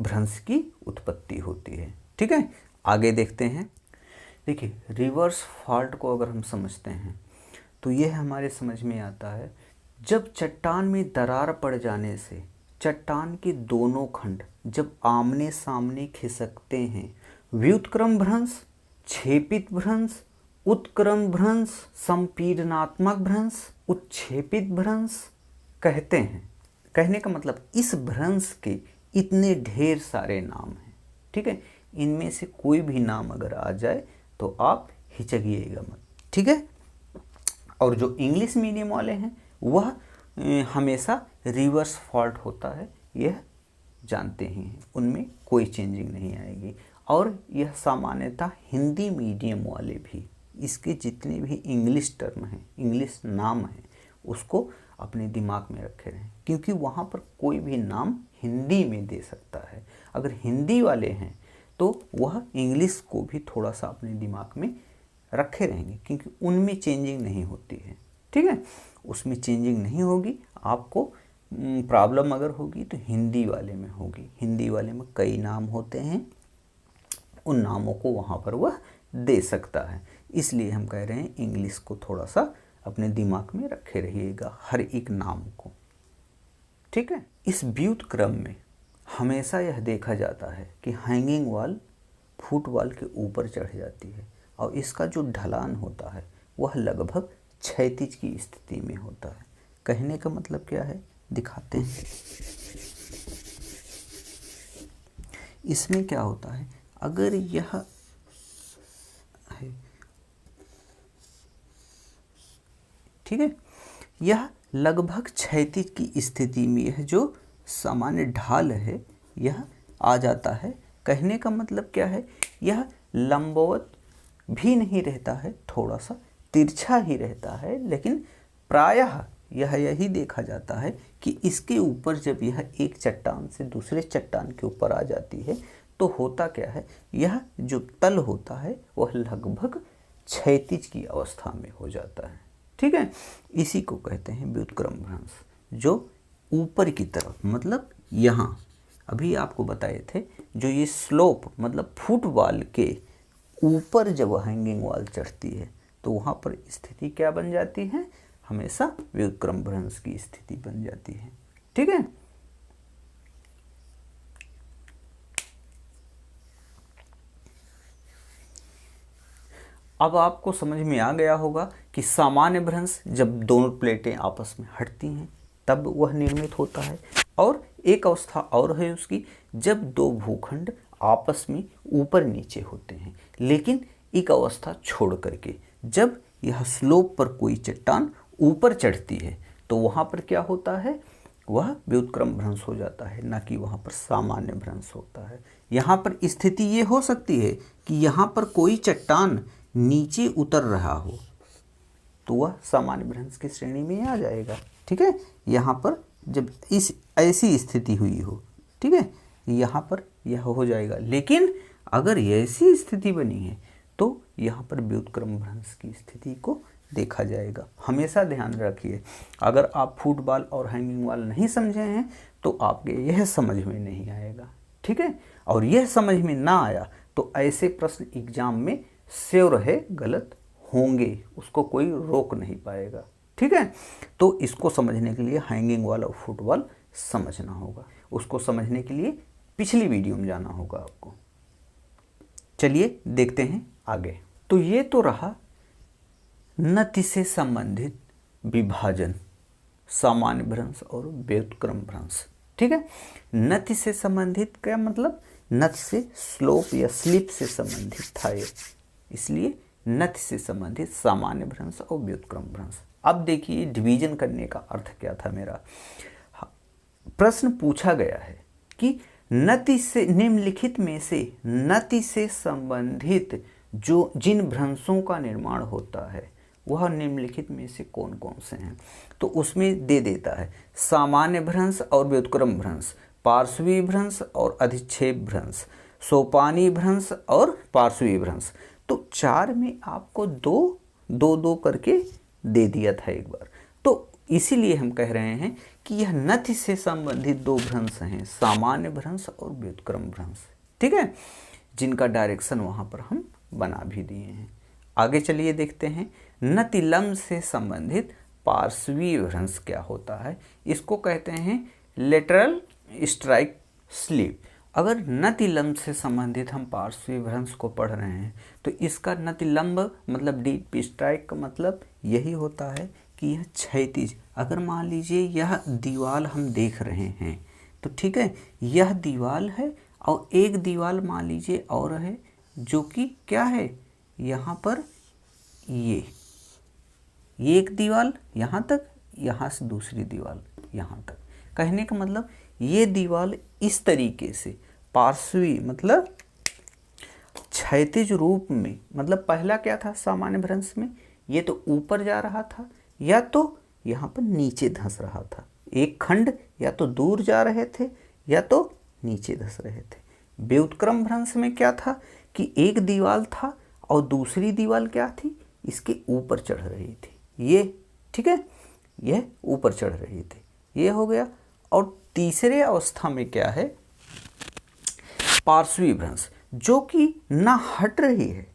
भ्रंश की उत्पत्ति होती है। ठीक है, आगे देखते हैं। देखिए, रिवर्स फॉल्ट को अगर हम समझते हैं तो यह हमारे समझ में आता है जब चट्टान में दरार पड़ जाने से चट्टान के दोनों खंड जब आमने सामने खिसकते हैं, व्युत्क्रम भ्रंश, छेपित भ्रंश, उत्क्रम भ्रंश, संपीड़नात्मक भ्रंश, उत्क्षेपित भ्रंश कहते हैं। कहने का मतलब इस भ्रंश के इतने ढेर सारे नाम हैं। ठीक है, इनमें से कोई भी नाम अगर आ जाए तो आप हिचकिएगा मत। ठीक है, और जो इंग्लिश मीडियम वाले हैं वह हमेशा रिवर्स फॉल्ट होता है, यह जानते ही हैं, उनमें कोई चेंजिंग नहीं आएगी। और यह सामान्यतः हिंदी मीडियम वाले भी इसके जितने भी इंग्लिश टर्म हैं, इंग्लिश नाम हैं, उसको अपने दिमाग में रखे रहें, क्योंकि वहाँ पर कोई भी नाम हिंदी में दे सकता है। अगर हिंदी वाले हैं तो वह इंग्लिश को भी थोड़ा सा अपने दिमाग में रखे रहेंगे, क्योंकि उनमें चेंजिंग नहीं होती है। ठीक है, उसमें चेंजिंग नहीं होगी। आपको प्रॉब्लम अगर होगी तो हिंदी वाले में होगी। हिंदी वाले में कई नाम होते हैं, उन नामों को वहाँ पर वह दे सकता है। इसलिए हम कह रहे हैं इंग्लिश को थोड़ा सा अपने दिमाग में रखे रहिएगा, हर एक नाम को। ठीक है, इस व्युत्क्रम में हमेशा यह देखा जाता है कि हैंगिंग वाल फुट वाल के ऊपर चढ़ जाती है और इसका जो ढलान होता है वह लगभग क्षैतिज की स्थिति में होता है। कहने का मतलब क्या है, दिखाते हैं। इसमें क्या होता है, अगर यह है, ठीक है, यह लगभग क्षैतिज की स्थिति में यह जो सामान्य ढाल है यह आ जाता है। कहने का मतलब क्या है, यह लंबवत भी नहीं रहता है, थोड़ा सा तिरछा ही रहता है, लेकिन प्रायः यह यही देखा जाता है कि इसके ऊपर जब यह एक चट्टान से दूसरे चट्टान के ऊपर आ जाती है तो होता क्या है, यह जो तल होता है वह लगभग क्षैतिज की अवस्था में हो जाता है। ठीक है, इसी को कहते हैं व्युत्क्रम भ्रंश, जो ऊपर की तरफ, मतलब यहाँ अभी आपको बताए थे, जो ये स्लोप मतलब फुट वाल के ऊपर जब हैंगिंग वाल चढ़ती है तो वहाँ पर स्थिति क्या बन जाती है, हमेशा व्युत्क्रम भ्रंश की स्थिति बन जाती है। ठीक है, अब आपको समझ में आ गया होगा कि सामान्य भ्रंश जब दोनों प्लेटें आपस में हटती हैं तब वह निर्मित होता है। और एक अवस्था और है उसकी, जब दो भूखंड आपस में ऊपर नीचे होते हैं, लेकिन एक अवस्था छोड़ करके जब यह स्लोप पर कोई चट्टान ऊपर चढ़ती है तो वहाँ पर क्या होता है, वह व्युत्क्रम भ्रंश हो जाता है, ना कि वहाँ पर सामान्य भ्रंश होता है। यहाँ पर स्थिति ये हो सकती है कि यहाँ पर कोई चट्टान नीचे उतर रहा हो तो वह सामान्य भ्रंश की श्रेणी में आ जाएगा। ठीक है, यहाँ पर जब इस ऐसी स्थिति हुई हो, ठीक है, यहाँ पर यह हो जाएगा। लेकिन अगर ऐसी स्थिति बनी है तो यहाँ पर व्युत्क्रम भ्रंश की स्थिति को देखा जाएगा। हमेशा ध्यान रखिए, अगर आप फुटबॉल और हैंगिंग वाल नहीं समझे हैं तो आपके यह समझ में नहीं आएगा। ठीक है, और यह समझ में ना आया तो ऐसे प्रश्न एग्जाम में श्योर है गलत होंगे, उसको कोई रोक नहीं पाएगा। ठीक है, तो इसको समझने के लिए हैंगिंग वॉल ऑफ फुटबॉल समझना होगा। उसको समझने के लिए पिछली वीडियो में जाना होगा आपको। चलिए देखते हैं आगे। तो ये तो रहा नति से संबंधित विभाजन, सामान्य भ्रंश और व्युत्क्रम भ्रंश। ठीक है, नति से संबंधित क्या मतलब, नति से स्लोप या स्लिप से संबंधित था ये, इसलिए नति से संबंधित सामान्य भ्रंश और व्युत्क्रम भ्रंश। अब देखिए डिवीजन करने का अर्थ क्या था मेरा। प्रश्न पूछा गया है कि नति से, निम्नलिखित में से नति से संबंधित जो जिन भ्रंशों का निर्माण होता है वह निम्नलिखित में से कौन कौन से हैं। तो उसमें दे देता है सामान्य भ्रंश और व्युत्क्रम भ्रंश, पार्श्वी भ्रंश और अधिक्षेप भ्रंश, सोपानी भ्रंश और पार्श्वी भ्रंश। तो 4 में आपको दो करके दे दिया था एक बार। तो इसीलिए हम कह रहे हैं कि यह नति से संबंधित 2 भ्रंश हैं, सामान्य भ्रंश और व्युत्क्रम भ्रंश। ठीक है, जिनका डायरेक्शन वहाँ पर हम बना भी दिए हैं। आगे चलिए देखते हैं नति लंब से संबंधित पार्श्वी भ्रंश क्या होता है। इसको कहते हैं लेटरल स्ट्राइक स्लिप। अगर नति लंब से संबंधित हम पार्श्वी भ्रंश को पढ़ रहे हैं तो इसका नति लंब मतलब डीप स्ट्राइक का मतलब यही होता है कि यह क्षैतिज, अगर मान लीजिए यह दीवार हम देख रहे हैं तो ठीक है, यह दीवार है और एक दीवार मान लीजिए और है जो कि क्या है, यहाँ पर ये एक दीवार यहाँ तक, यहाँ से दूसरी दीवार यहाँ तक। कहने का मतलब ये दीवार इस तरीके से पार्श्वी मतलब क्षैतिज रूप में, मतलब पहला क्या था सामान्य भ्रंश में, ये तो ऊपर जा रहा था या तो यहाँ पर नीचे धंस रहा था। एक खंड या तो दूर जा रहे थे या तो नीचे धंस रहे थे। व्युत्क्रम भ्रंश में क्या था कि एक दीवार था और दूसरी दीवार क्या थी, इसके ऊपर चढ़ रही थी ये। ठीक है, यह ऊपर चढ़ रही थी, ये हो गया। और तीसरे अवस्था में क्या है, पार्श्वी भ्रंश, जो कि ना हट रही है।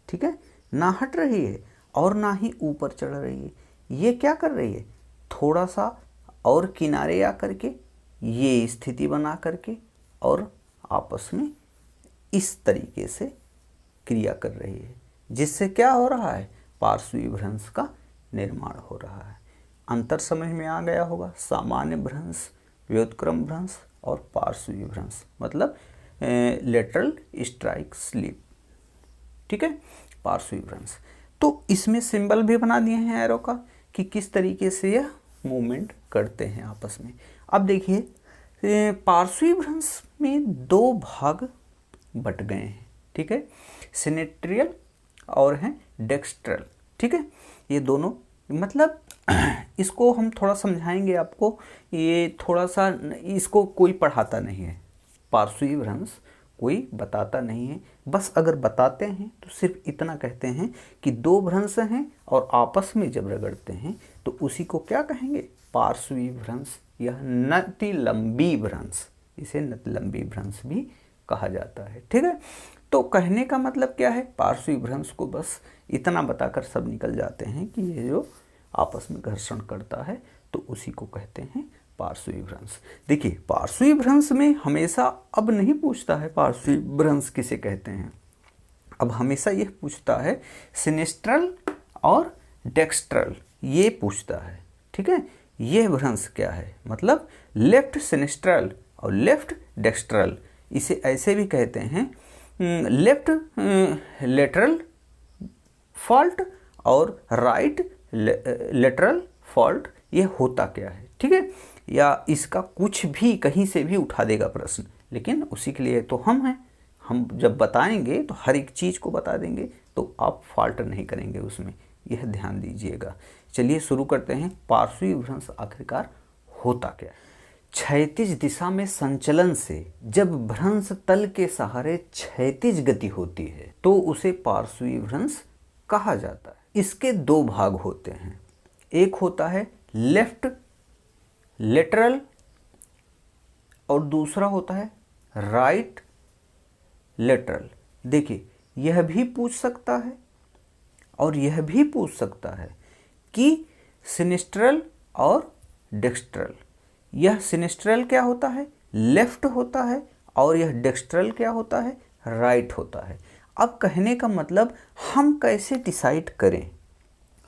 ठीक है, ना हट रही है और ना ही ऊपर चढ़ रही है। ये क्या कर रही है, थोड़ा सा और किनारे आ करके ये स्थिति बना करके और आपस में इस तरीके से क्रिया कर रही है, जिससे क्या हो रहा है, पार्श्वी भ्रंश का निर्माण हो रहा है। अंतर समझ में आ गया होगा, सामान्य भ्रंश, व्युत्क्रम भ्रंश और पार्श्वी भ्रंश मतलब लेटरल स्ट्राइक स्लिप। ठीक है, पार्श्वी भ्रंश। तो इसमें सिंबल भी बना दिए हैं एरो का कि किस तरीके से यह मूवमेंट करते हैं आपस में। अब देखिए पार्श्वी भ्रंश में 2 भाग बट गए हैं। ठीक है, सिनेट्रियल और हैं डेक्स्ट्रल। ठीक है, ये दोनों मतलब इसको हम थोड़ा समझाएंगे आपको। ये थोड़ा सा, इसको कोई पढ़ाता नहीं है, पार्श्वी भ्रंश कोई बताता नहीं है। बस अगर बताते हैं तो सिर्फ इतना कहते हैं कि 2 भ्रंश हैं और आपस में जब रगड़ते हैं तो उसी को क्या कहेंगे, पार्श्वी भ्रंश। यह नति लंबी भ्रंश, इसे नति लंबी भ्रंश भी कहा जाता है। ठीक है, तो कहने का मतलब क्या है, पार्श्वी भ्रंश को बस इतना बताकर सब निकल जाते हैं कि ये जो आपस में घर्षण करता है तो उसी को कहते हैं पार्श्वी भ्रंश। देखिए पार्श्वी भ्रंश में हमेशा अब नहीं पूछता है पार्श्वी भ्रंश किसे कहते हैं, अब हमेशा यह पूछता है सिनेस्ट्रल और डेक्स्ट्रल, ये पूछता है। ठीक है, यह भ्रंश क्या है, मतलब लेफ्ट सिनेस्ट्रल और लेफ्ट डेक्स्ट्रल। इसे ऐसे भी कहते हैं लेफ्ट लेटरल फॉल्ट और राइट लेटरल फॉल्ट। ये होता क्या है, ठीक है, या इसका कुछ भी कहीं से भी उठा देगा प्रश्न, लेकिन उसी के लिए तो हम हैं। हम जब बताएंगे तो हर एक चीज़ को बता देंगे, तो आप फॉल्ट नहीं करेंगे उसमें, यह ध्यान दीजिएगा। चलिए शुरू करते हैं। पार्श्वी भ्रंश आखिरकार होता क्या है। क्षैतिज दिशा में संचलन से जब भ्रंश तल के सहारे क्षैतिज गति होती है तो उसे पार्श्वी भ्रंश कहा जाता है। इसके 2 भाग होते हैं, एक होता है लेफ्ट लेटरल और दूसरा होता है राइट लेटरल। देखिए यह भी पूछ सकता है और यह भी पूछ सकता है कि सिनिस्ट्रल और डेक्स्ट्रल, यह सिनिस्ट्रल क्या होता है, लेफ्ट होता है, और यह डेक्स्ट्रल क्या होता है, राइट होता है। अब कहने का मतलब हम कैसे डिसाइड करें,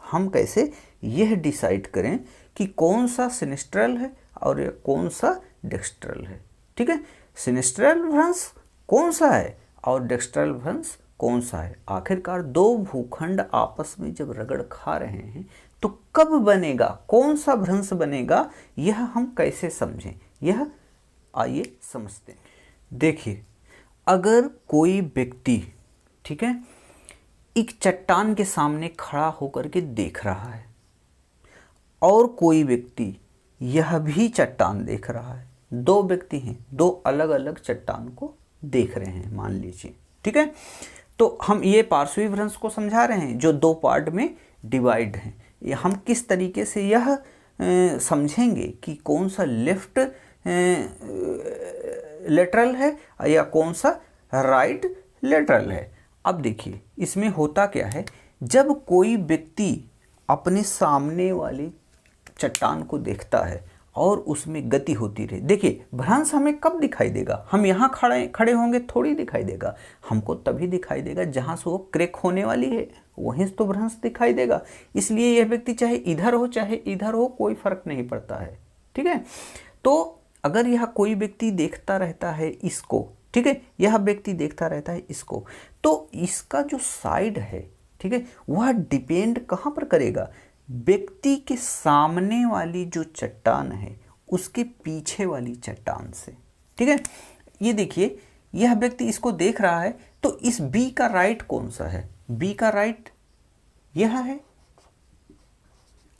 हम कैसे यह डिसाइड करें कि कौन सा सिनिस्ट्रल है और यह कौन सा डेक्स्ट्रल है। ठीक है, सिनिस्ट्रल भ्रंश कौन सा है और डेक्स्ट्रल भ्रंश कौन सा है। आखिरकार दो भूखंड आपस में जब रगड़ खा रहे हैं तो कब बनेगा, कौन सा भ्रंश बनेगा, यह हम कैसे समझें, यह आइए समझते हैं। देखिए, अगर कोई व्यक्ति, ठीक है, एक चट्टान के सामने खड़ा होकर के देख रहा है और कोई व्यक्ति यह भी चट्टान देख रहा है, दो व्यक्ति हैं, दो अलग अलग चट्टान को देख रहे हैं मान लीजिए, ठीक है, तो हम ये पार्श्वी भ्रंश को समझा रहे हैं जो दो पार्ट में डिवाइड हैं। हम किस तरीके से यह समझेंगे कि कौन सा लेफ्ट लेटरल है या कौन सा राइट लेटरल है। अब देखिए इसमें होता क्या है, जब कोई व्यक्ति अपने सामने वाली चट्टान को देखता है और उसमें गति होती रहे, देखिए भ्रंश हमें कब दिखाई देगा, हम यहाँ खड़े होंगे थोड़ी दिखाई देगा, हमको तभी दिखाई देगा जहाँ से वो क्रैक होने वाली है, वहीं से तो भ्रंश दिखाई देगा। इसलिए यह व्यक्ति चाहे इधर हो चाहे इधर हो कोई फर्क नहीं पड़ता है। ठीक है, तो अगर यह कोई व्यक्ति देखता रहता है इसको, ठीक है, यह व्यक्ति देखता रहता है इसको, तो इसका जो साइड है, ठीक है, वह डिपेंड कहाँ पर करेगा, व्यक्ति के सामने वाली जो चट्टान है उसके पीछे वाली चट्टान से। ठीक है, ये देखिए यह व्यक्ति इसको देख रहा है, तो इस बी का राइट कौन सा है, बी का राइट यह है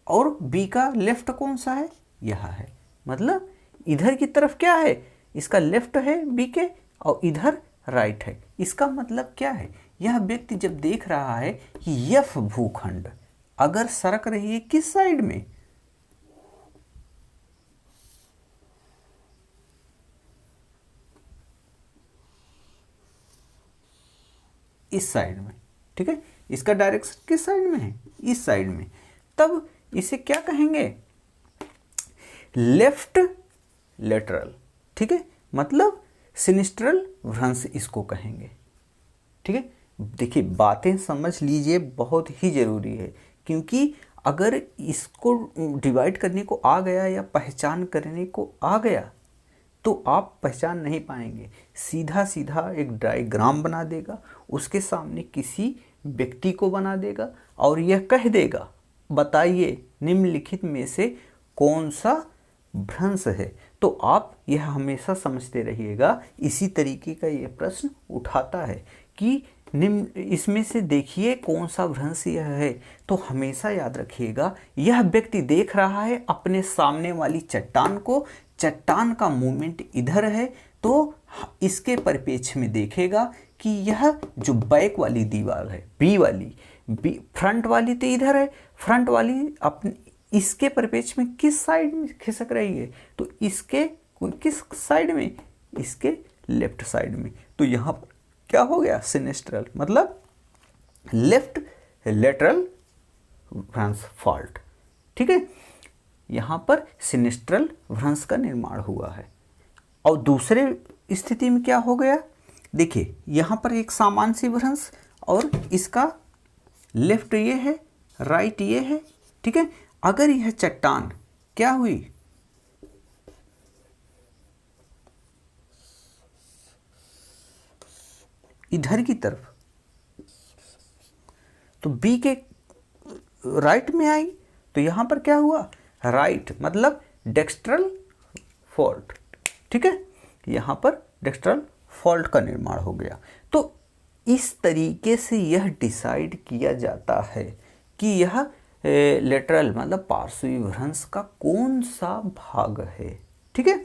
और बी का लेफ्ट कौन सा है, यह है। मतलब इधर की तरफ क्या है, इसका लेफ्ट है बी के और इधर राइट है। इसका मतलब क्या है, यह व्यक्ति जब देख रहा है कि यफ भूखंड अगर सरक रही है किस साइड में, इस साइड में, ठीक है, इसका डायरेक्शन किस साइड में है, इस साइड में, तब इसे क्या कहेंगे, लेफ्ट लेटरल। ठीक है, मतलब सिनिस्ट्रल भ्रंश इसको कहेंगे। ठीक है, देखिए बातें समझ लीजिए, बहुत ही जरूरी है, क्योंकि अगर इसको डिवाइड करने को आ गया या पहचान करने को आ गया तो आप पहचान नहीं पाएंगे। सीधा सीधा एक डायग्राम बना देगा, उसके सामने किसी व्यक्ति को बना देगा और यह कह देगा बताइए निम्नलिखित में से कौन सा भ्रंश है। तो आप यह हमेशा समझते रहिएगा, इसी तरीके का ये प्रश्न उठाता है कि निम्न इसमें से देखिए कौन सा भ्रंश यह है। तो हमेशा याद रखिएगा यह व्यक्ति देख रहा है अपने सामने वाली चट्टान को, चट्टान का मूवमेंट इधर है, तो इसके परिप्रेक्ष्य में देखेगा कि यह जो बैक वाली दीवार है बी वाली, फ्रंट वाली तो इधर है, फ्रंट वाली अपने इसके परिप्रेक्ष्य में किस साइड में खिसक रही है, तो इसके किस साइड में, इसके लेफ्ट साइड में। तो यहाँ पर क्या हो गया, सिनिस्ट्रल मतलब लेफ्ट लेटरल भ्रंश फॉल्ट। ठीक है, यहाँ पर सिनिस्ट्रल भ्रंश का निर्माण हुआ है। और दूसरे स्थिति में क्या हो गया, देखिए यहाँ पर एक सामान्य सी भ्रंश और इसका लेफ्ट ये है, राइट ये है। ठीक है, अगर यह चट्टान क्या हुई, इधर की तरफ, तो बी के राइट में आई, तो यहां पर क्या हुआ, राइट मतलब डेक्स्ट्रल फॉल्ट। ठीक है, यहां पर डेक्स्ट्रल फॉल्ट का निर्माण हो गया। तो इस तरीके से यह डिसाइड किया जाता है कि यह लेटरल मतलब पार्श्वी भ्रंश का कौन सा भाग है। ठीक है,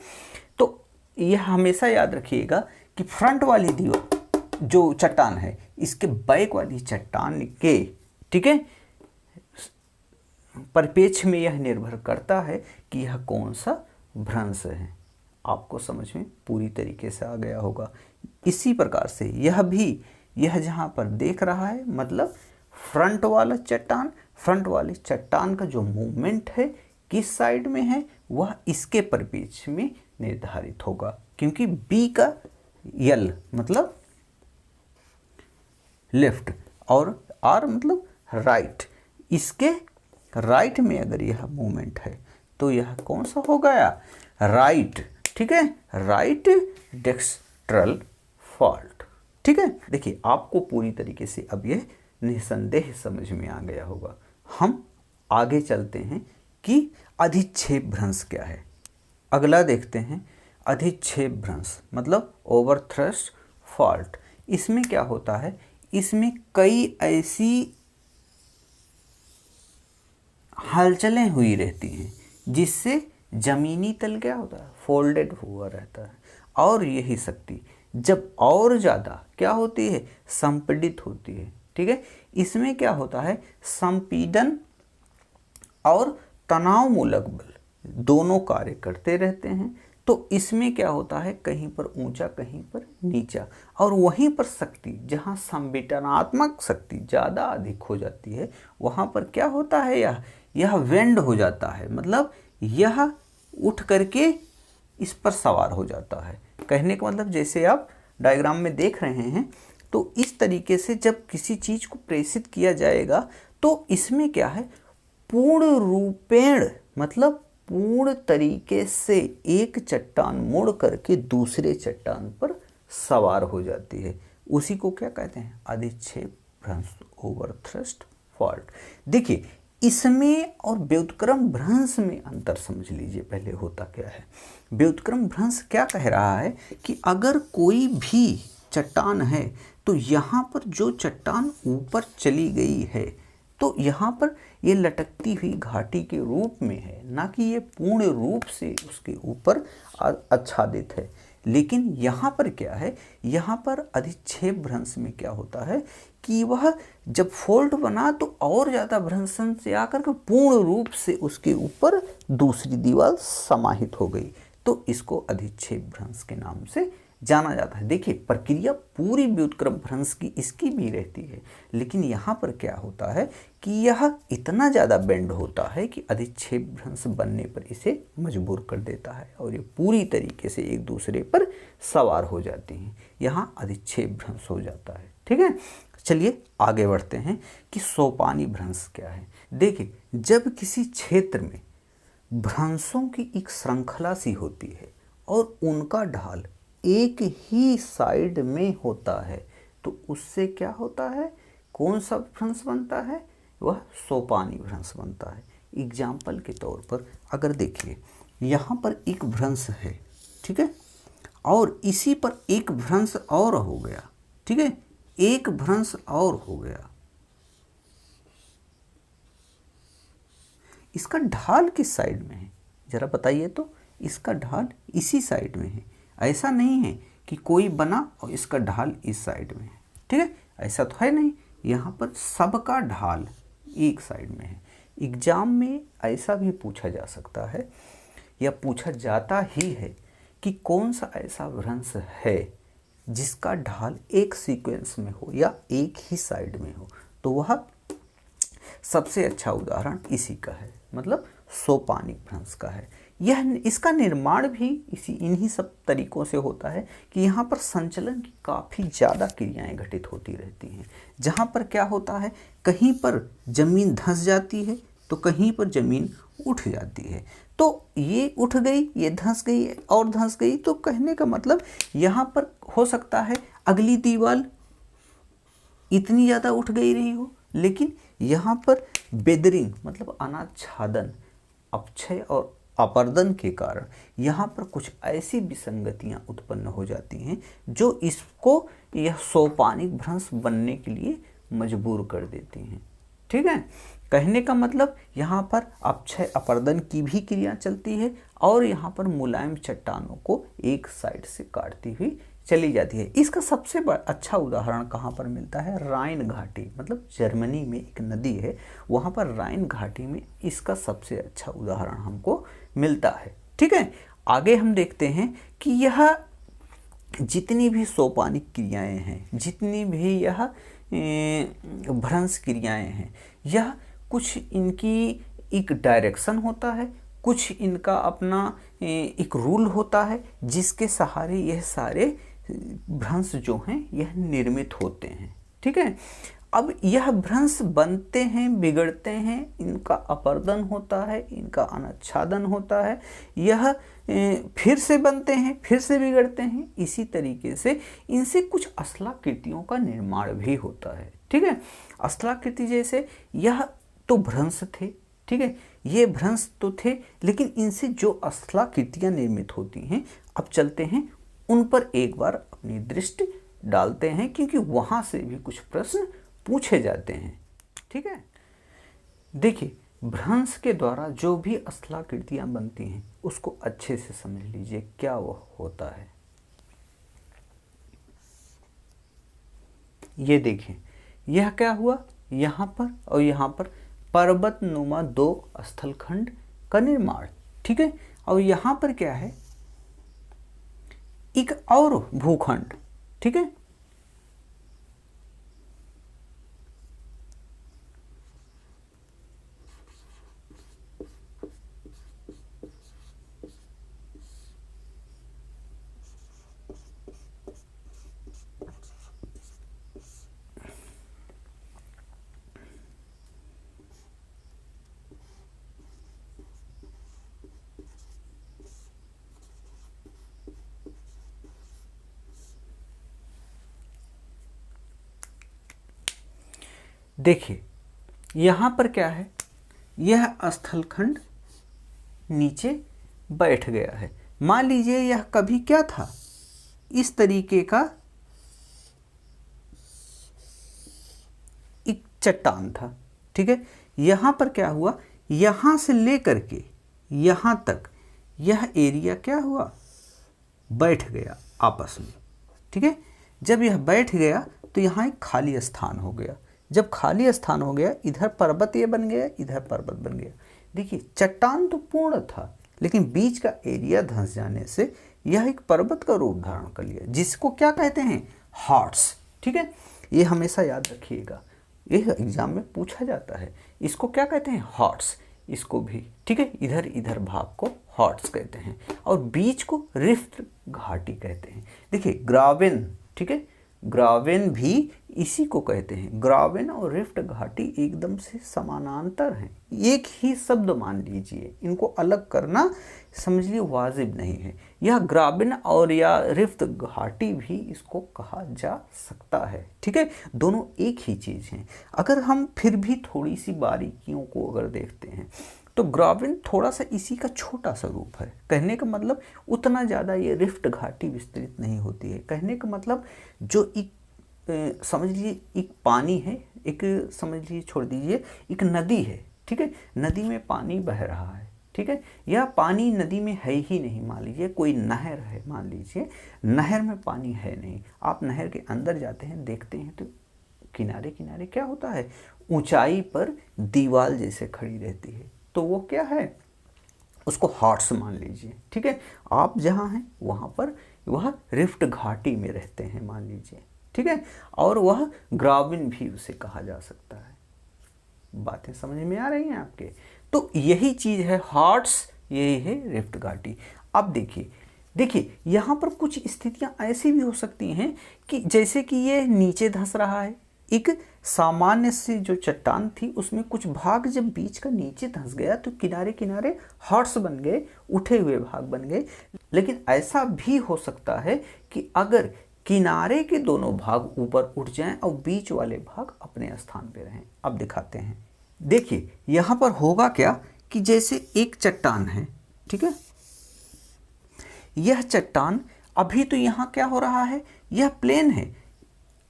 तो यह हमेशा याद रखिएगा कि फ्रंट वाली दीवार जो चट्टान है इसके बैक वाली चट्टान के, ठीक है, परिप्रेक्ष्य में यह निर्भर करता है कि यह कौन सा भ्रंश है। आपको समझ में पूरी तरीके से आ गया होगा। इसी प्रकार से यह भी, यह जहाँ पर देख रहा है मतलब फ्रंट वाला चट्टान, फ्रंट वाली चट्टान का जो मूवमेंट है किस साइड में है वह इसके परिपेक्ष में निर्धारित होगा, क्योंकि बी का यल मतलब लेफ्ट और आर मतलब राइट, इसके राइट में अगर यह मूवमेंट है तो यह कौन सा हो गया, राइट। ठीक है, राइट डेक्स्ट्रल फॉल्ट। ठीक है, देखिए आपको पूरी तरीके से अब यह निसंदेह समझ में आ गया होगा। हम आगे चलते हैं कि अधिक्षेप भ्रंश क्या है। अगला देखते हैं अधिक्षेप भ्रंश मतलब ओवरथ्रस्ट फॉल्ट। इसमें क्या होता है, इसमें कई ऐसी हलचलें हुई रहती हैं जिससे जमीनी तल क्या होता है, फोल्डेड हुआ रहता है, और यही शक्ति जब और ज़्यादा क्या होती है, संपीड़ित होती है। ठीक है, इसमें क्या होता है, संपीड़न और तनाव मूलक बल दोनों कार्य करते रहते हैं। तो इसमें क्या होता है, कहीं पर ऊंचा कहीं पर नीचा, और वहीं पर शक्ति जहां संवेदनात्मक शक्ति ज़्यादा अधिक हो जाती है वहां पर क्या होता है, यह वेंड हो जाता है, मतलब यह उठ करके इस पर सवार हो जाता है। कहने का मतलब जैसे आप डायग्राम में देख रहे हैं, तो इस तरीके से जब किसी चीज़ को प्रेषित किया जाएगा तो इसमें क्या है, पूर्ण रूपेण मतलब पूर्ण तरीके से एक चट्टान मुड़ करके दूसरे चट्टान पर सवार हो जाती है। उसी को क्या कहते हैं, अधिक्षेप भ्रंश, ओवरथ्रस्ट फॉल्ट। देखिए इसमें और व्युत्क्रम भ्रंश में अंतर समझ लीजिए पहले होता क्या है। व्युत्क्रम भ्रंश क्या कह रहा है कि अगर कोई भी चट्टान है तो यहाँ पर जो चट्टान ऊपर चली गई है तो यहाँ पर ये लटकती हुई घाटी के रूप में है, ना कि ये पूर्ण रूप से उसके ऊपर आच्छादित है। लेकिन यहाँ पर क्या है, यहाँ पर अधिक्षेप भ्रंश में क्या होता है कि वह जब फोल्ड बना तो और ज़्यादा भ्रंशन से आकर के पूर्ण रूप से उसके ऊपर दूसरी दीवार समाहित हो गई, तो इसको अधिक्षेप भ्रंश के नाम से जाना जाता है। देखिए प्रक्रिया पूरी व्युत्क्रम भ्रंश की इसकी भी रहती है, लेकिन यहाँ पर क्या होता है कि यह इतना ज़्यादा बेंड होता है कि अधिक्षेप भ्रंश बनने पर इसे मजबूर कर देता है और ये पूरी तरीके से एक दूसरे पर सवार हो जाती हैं। यहाँ अधिक्षेप भ्रंश हो जाता है। ठीक है, चलिए आगे बढ़ते हैं कि सोपानी भ्रंश क्या है। देखिए जब किसी क्षेत्र में भ्रंशों की एक श्रृंखला सी होती है और उनका ढाल एक ही साइड में होता है तो उससे क्या होता है, कौन सा भ्रंश बनता है, वह सोपानी भ्रंश बनता है। एग्जाम्पल के तौर पर अगर देखिए यहाँ पर एक भ्रंश है, ठीक है, और इसी पर एक भ्रंश और हो गया, ठीक है, एक भ्रंश और हो गया, इसका ढाल किस साइड में है जरा बताइए तो। इसका ढाल इसी साइड में है, ऐसा नहीं है कि कोई बना और इसका ढाल इस साइड में है। ठीक है, ऐसा तो है नहीं, यहाँ पर सबका ढाल एक साइड में है। एग्जाम में ऐसा भी पूछा जा सकता है या पूछा जाता ही है कि कौन सा ऐसा भ्रंश है जिसका ढाल एक सीक्वेंस में हो या एक ही साइड में हो, तो वह सबसे अच्छा उदाहरण इसी का है, मतलब सोपानी भ्रंश का है। यह इसका निर्माण भी इन्हीं सब तरीकों से होता है कि यहाँ पर संचलन की काफ़ी ज़्यादा क्रियाएं घटित होती रहती हैं। जहाँ पर क्या होता है, कहीं पर ज़मीन धंस जाती है तो कहीं पर ज़मीन उठ जाती है, तो ये उठ गई, ये धंस गई और धंस गई, तो कहने का मतलब यहाँ पर हो सकता है अगली दीवार इतनी ज़्यादा उठ गई रही हो, लेकिन यहाँ पर बेदरिंग मतलब अनाच्छादन, अपक्षय और अपर्दन के कारण यहाँ पर कुछ ऐसी विसंगतियाँ उत्पन्न हो जाती हैं जो इसको यह सोपानिक भ्रंश बनने के लिए मजबूर कर देती हैं। ठीक है, कहने का मतलब यहाँ पर अपक्षय अपर्दन की भी क्रिया चलती है और यहाँ पर मुलायम चट्टानों को एक साइड से काटती हुई चली जाती है। इसका सबसे अच्छा उदाहरण कहाँ पर मिलता है, राइन घाटी, मतलब जर्मनी में एक नदी है, वहाँ पर राइन घाटी में इसका सबसे अच्छा उदाहरण हमको मिलता है। ठीक है, आगे हम देखते हैं कि यह जितनी भी सोपानिक क्रियाएं हैं, जितनी भी यह भ्रंश क्रियाएं हैं। यह कुछ इनकी एक डायरेक्शन होता है, कुछ इनका अपना एक रूल होता है जिसके सहारे यह सारे भ्रंश जो हैं यह निर्मित होते हैं। ठीक है, अब यह भ्रंश बनते हैं, बिगड़ते हैं, इनका अपर्दन होता है, इनका अनुच्छादन होता है, यह फिर से बनते हैं, फिर से बिगड़ते हैं। इसी तरीके से इनसे कुछ अस्थलाकृतियों का निर्माण भी होता है। ठीक है, अस्थलाकृति जैसे यह तो भ्रंश थे, ठीक है, ये भ्रंश तो थे, लेकिन इनसे जो अस्थलाकृतियाँ निर्मित होती हैं, अब चलते हैं उन पर एक बार अपनी दृष्टि डालते हैं, क्योंकि वहाँ से भी कुछ प्रश्न पूछे जाते हैं। ठीक है, देखिए भ्रंश के द्वारा जो भी अस्थलाकृतियाँ बनती हैं उसको अच्छे से समझ लीजिए क्या वह होता है। ये देखिए, यह क्या हुआ, यहाँ पर और यहाँ पर पर्वतनुमा दो स्थलखंड का निर्माण। ठीक है, और यहाँ पर क्या है, एक और भूखंड। ठीक है, देखिए यहाँ पर क्या है, यह स्थलखंड नीचे बैठ गया है। मान लीजिए यह कभी क्या था, इस तरीके का एक चट्टान था। ठीक है, यहाँ पर क्या हुआ, यहाँ से लेकर के यहाँ तक यह एरिया क्या हुआ, बैठ गया आपस में। ठीक है, जब यह बैठ गया तो यहाँ एक खाली स्थान हो गया। जब खाली स्थान हो गया, इधर पर्वत ये बन गया, इधर पर्वत बन गया। देखिए चट्टान तो पूर्ण था, लेकिन बीच का एरिया धंस जाने से यह एक पर्वत का रूप धारण कर लिया, जिसको क्या कहते हैं, हॉर्स। ठीक है, ये हमेशा याद रखिएगा, ये एग्जाम में पूछा जाता है। इसको क्या कहते हैं, हॉर्स। इसको भी, ठीक है, इधर इधर भाग को हॉर्स कहते हैं, और बीच को रिफ्ट घाटी कहते हैं। देखिए ग्रावेन, ठीक है, ग्रावेन भी इसी को कहते हैं। ग्रावेन और रिफ्ट घाटी एकदम से समानांतर हैं, एक ही शब्द मान लीजिए, इनको अलग करना समझिए वाजिब नहीं है। यह ग्रावेन और या रिफ्ट घाटी भी इसको कहा जा सकता है। ठीक है, दोनों एक ही चीज़ हैं। अगर हम फिर भी थोड़ी सी बारीकियों को अगर देखते हैं तो ग्रावेन थोड़ा सा इसी का छोटा सा रूप है। कहने का मतलब उतना ज़्यादा ये रिफ्ट घाटी विस्तृत नहीं होती है। कहने का मतलब जो एक समझ लीजिए एक पानी है, एक समझ लीजिए, छोड़ दीजिए, एक नदी है। ठीक है, नदी में पानी बह रहा है। ठीक है, यह पानी नदी में है ही नहीं। मान लीजिए कोई नहर है, मान लीजिए नहर में पानी है नहीं, आप नहर के अंदर जाते हैं, देखते हैं तो किनारे किनारे क्या होता है, ऊंचाई पर दीवार जैसे खड़ी रहती है, तो वो क्या है, उसको हॉर्स मान लीजिए। ठीक है, आप जहाँ हैं वहाँ पर वह रिफ्ट घाटी में रहते हैं मान लीजिए। ठीक है, और वह ग्रावेन भी उसे कहा जा सकता है। बातें समझ में आ रही हैं आपके? तो यही चीज़ है हॉर्स, यही है रिफ्ट घाटी। अब देखिए यहाँ पर कुछ स्थितियाँ ऐसी भी हो सकती हैं कि जैसे कि ये नीचे धंस रहा है, एक सामान्य से जो चट्टान थी उसमें कुछ भाग जब बीच का नीचे धंस गया तो किनारे किनारे हॉर्स बन गए, उठे हुए भाग बन गए। लेकिन ऐसा भी हो सकता है कि अगर किनारे के दोनों भाग ऊपर उठ जाएं और बीच वाले भाग अपने स्थान पे रहें। अब दिखाते हैं। देखिए यहाँ पर होगा क्या कि जैसे एक चट्टान है, ठीक है, यह चट्टान अभी तो यहाँ क्या हो रहा है, यह प्लेन है।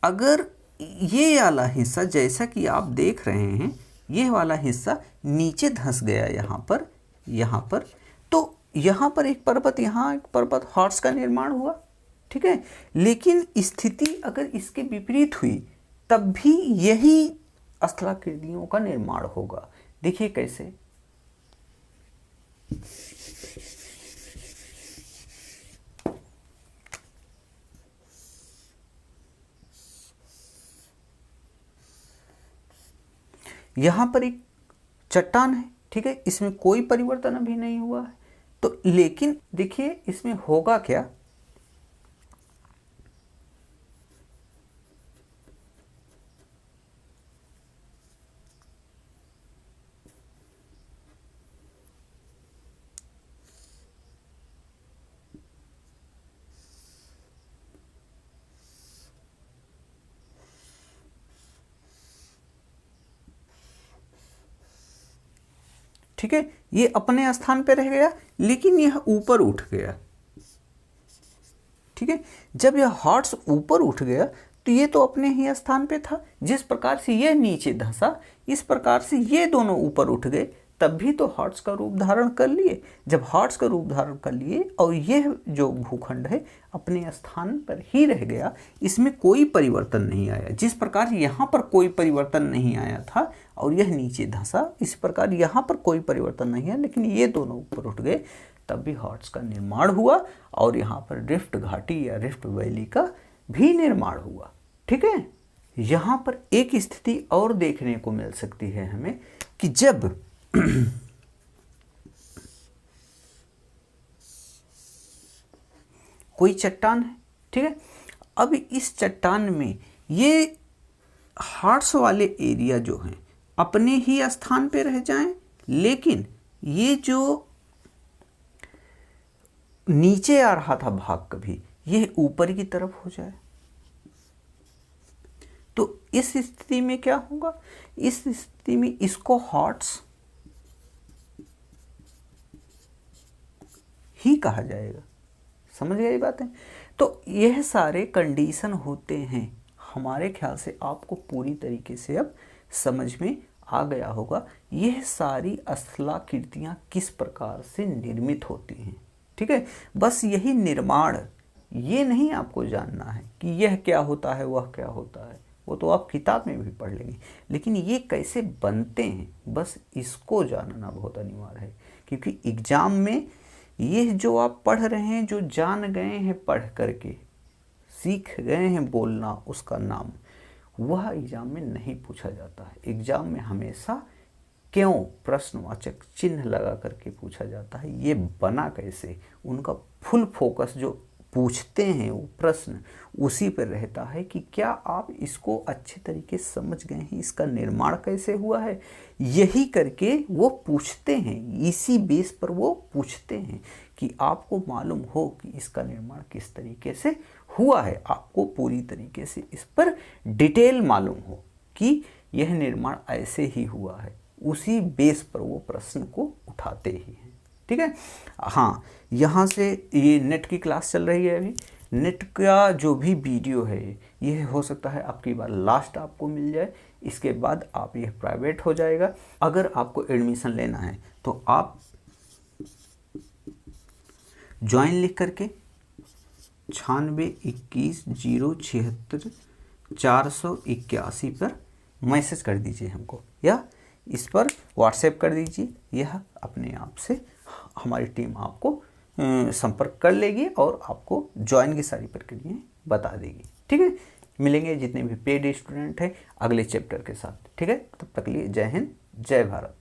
अगर ये वाला हिस्सा जैसा कि आप देख रहे हैं, ये वाला हिस्सा नीचे धंस गया यहाँ पर, तो यहाँ पर एक पर्वत, यहाँ एक पर्वत, हॉर्स का निर्माण हुआ। ठीक है, लेकिन स्थिति अगर इसके विपरीत हुई तब भी यही स्थलाकृतियों का निर्माण होगा। देखिए कैसे, यहाँ पर एक चट्टान है, ठीक है, इसमें कोई परिवर्तन अभी नहीं हुआ है। तो लेकिन देखिए इसमें होगा क्या, ठीक है, ये अपने स्थान पे रह गया लेकिन यह ऊपर उठ गया, ठीक है। जब यह हॉर्स ऊपर उठ गया तो ये तो अपने ही स्थान पे था। जिस प्रकार से यह नीचे धंसा, इस प्रकार से ये दोनों ऊपर उठ गए, तब भी तो हॉर्स का रूप धारण कर लिए। जब हॉर्स का रूप धारण कर लिए और यह जो भूखंड है अपने स्थान पर ही रह गया, इसमें कोई परिवर्तन नहीं आया। जिस प्रकार यहाँ पर कोई परिवर्तन नहीं आया था और यह नीचे धंसा, इस प्रकार यहाँ पर कोई परिवर्तन नहीं है, लेकिन ये दोनों ऊपर उठ गए, तब भी हॉर्स का निर्माण हुआ और यहाँ पर रिफ्ट घाटी या रिफ्ट वैली का भी निर्माण हुआ, ठीक है। यहाँ पर एक स्थिति और देखने को मिल सकती है हमें कि जब कोई चट्टान है, ठीक है, अब इस चट्टान में ये हॉर्स वाले एरिया जो हैं अपने ही स्थान पे रह जाएं, लेकिन ये जो नीचे आ रहा था भाग कभी, यह ऊपर की तरफ हो जाए। तो इस स्थिति में क्या होगा, इस स्थिति में इसको हॉर्स ही कहा जाएगा। समझ गए ये बातें? तो यह सारे कंडीशन होते हैं। हमारे ख्याल से आपको पूरी तरीके से अब समझ में आ गया होगा यह सारी स्थलाकृतियाँ किस प्रकार से निर्मित होती हैं, ठीक है। बस यही निर्माण, ये नहीं आपको जानना है कि यह क्या होता है वह क्या होता है, वो तो आप किताब में भी पढ़ लेंगे, लेकिन ये कैसे बनते हैं बस इसको जानना बहुत अनिवार्य है। क्योंकि एग्ज़ाम में ये जो आप पढ़ रहे हैं, जो जान गए हैं पढ़ करके, सीख गए हैं बोलना उसका नाम, वह एग्ज़ाम में नहीं पूछा जाता है। एग्ज़ाम में हमेशा क्यों प्रश्नवाचक चिन्ह लगा करके पूछा जाता है, ये बना कैसे, उनका फुल फोकस जो पूछते हैं वो प्रश्न उसी पर रहता है कि क्या आप इसको अच्छे तरीके से समझ गए हैं, इसका निर्माण कैसे हुआ है, यही करके वो पूछते हैं। इसी बेस पर वो पूछते हैं कि आपको मालूम हो कि इसका निर्माण किस तरीके से हुआ है, आपको पूरी तरीके से इस पर डिटेल मालूम हो कि यह निर्माण ऐसे ही हुआ है। उसी बेस पर वो प्रश्न को उठाते ही हैं, ठीक है। हाँ, यहाँ से ये नेट की क्लास चल रही है अभी। नेट का जो भी वीडियो है यह हो सकता है आपकी बार लास्ट आपको मिल जाए, इसके बाद आप यह प्राइवेट हो जाएगा। अगर आपको एडमिशन लेना है तो आप ज्वाइन लिख करके 9621076481 पर मैसेज कर दीजिए हमको, या इस पर व्हाट्सएप कर दीजिए। यह अपने आप से हमारी टीम आपको संपर्क कर लेगी और आपको ज्वाइन की सारी प्रक्रियाएं बता देगी, ठीक है। मिलेंगे जितने भी पेड स्टूडेंट हैं अगले चैप्टर के साथ, ठीक है। तब तक लिए जय हिंद, जय भारत।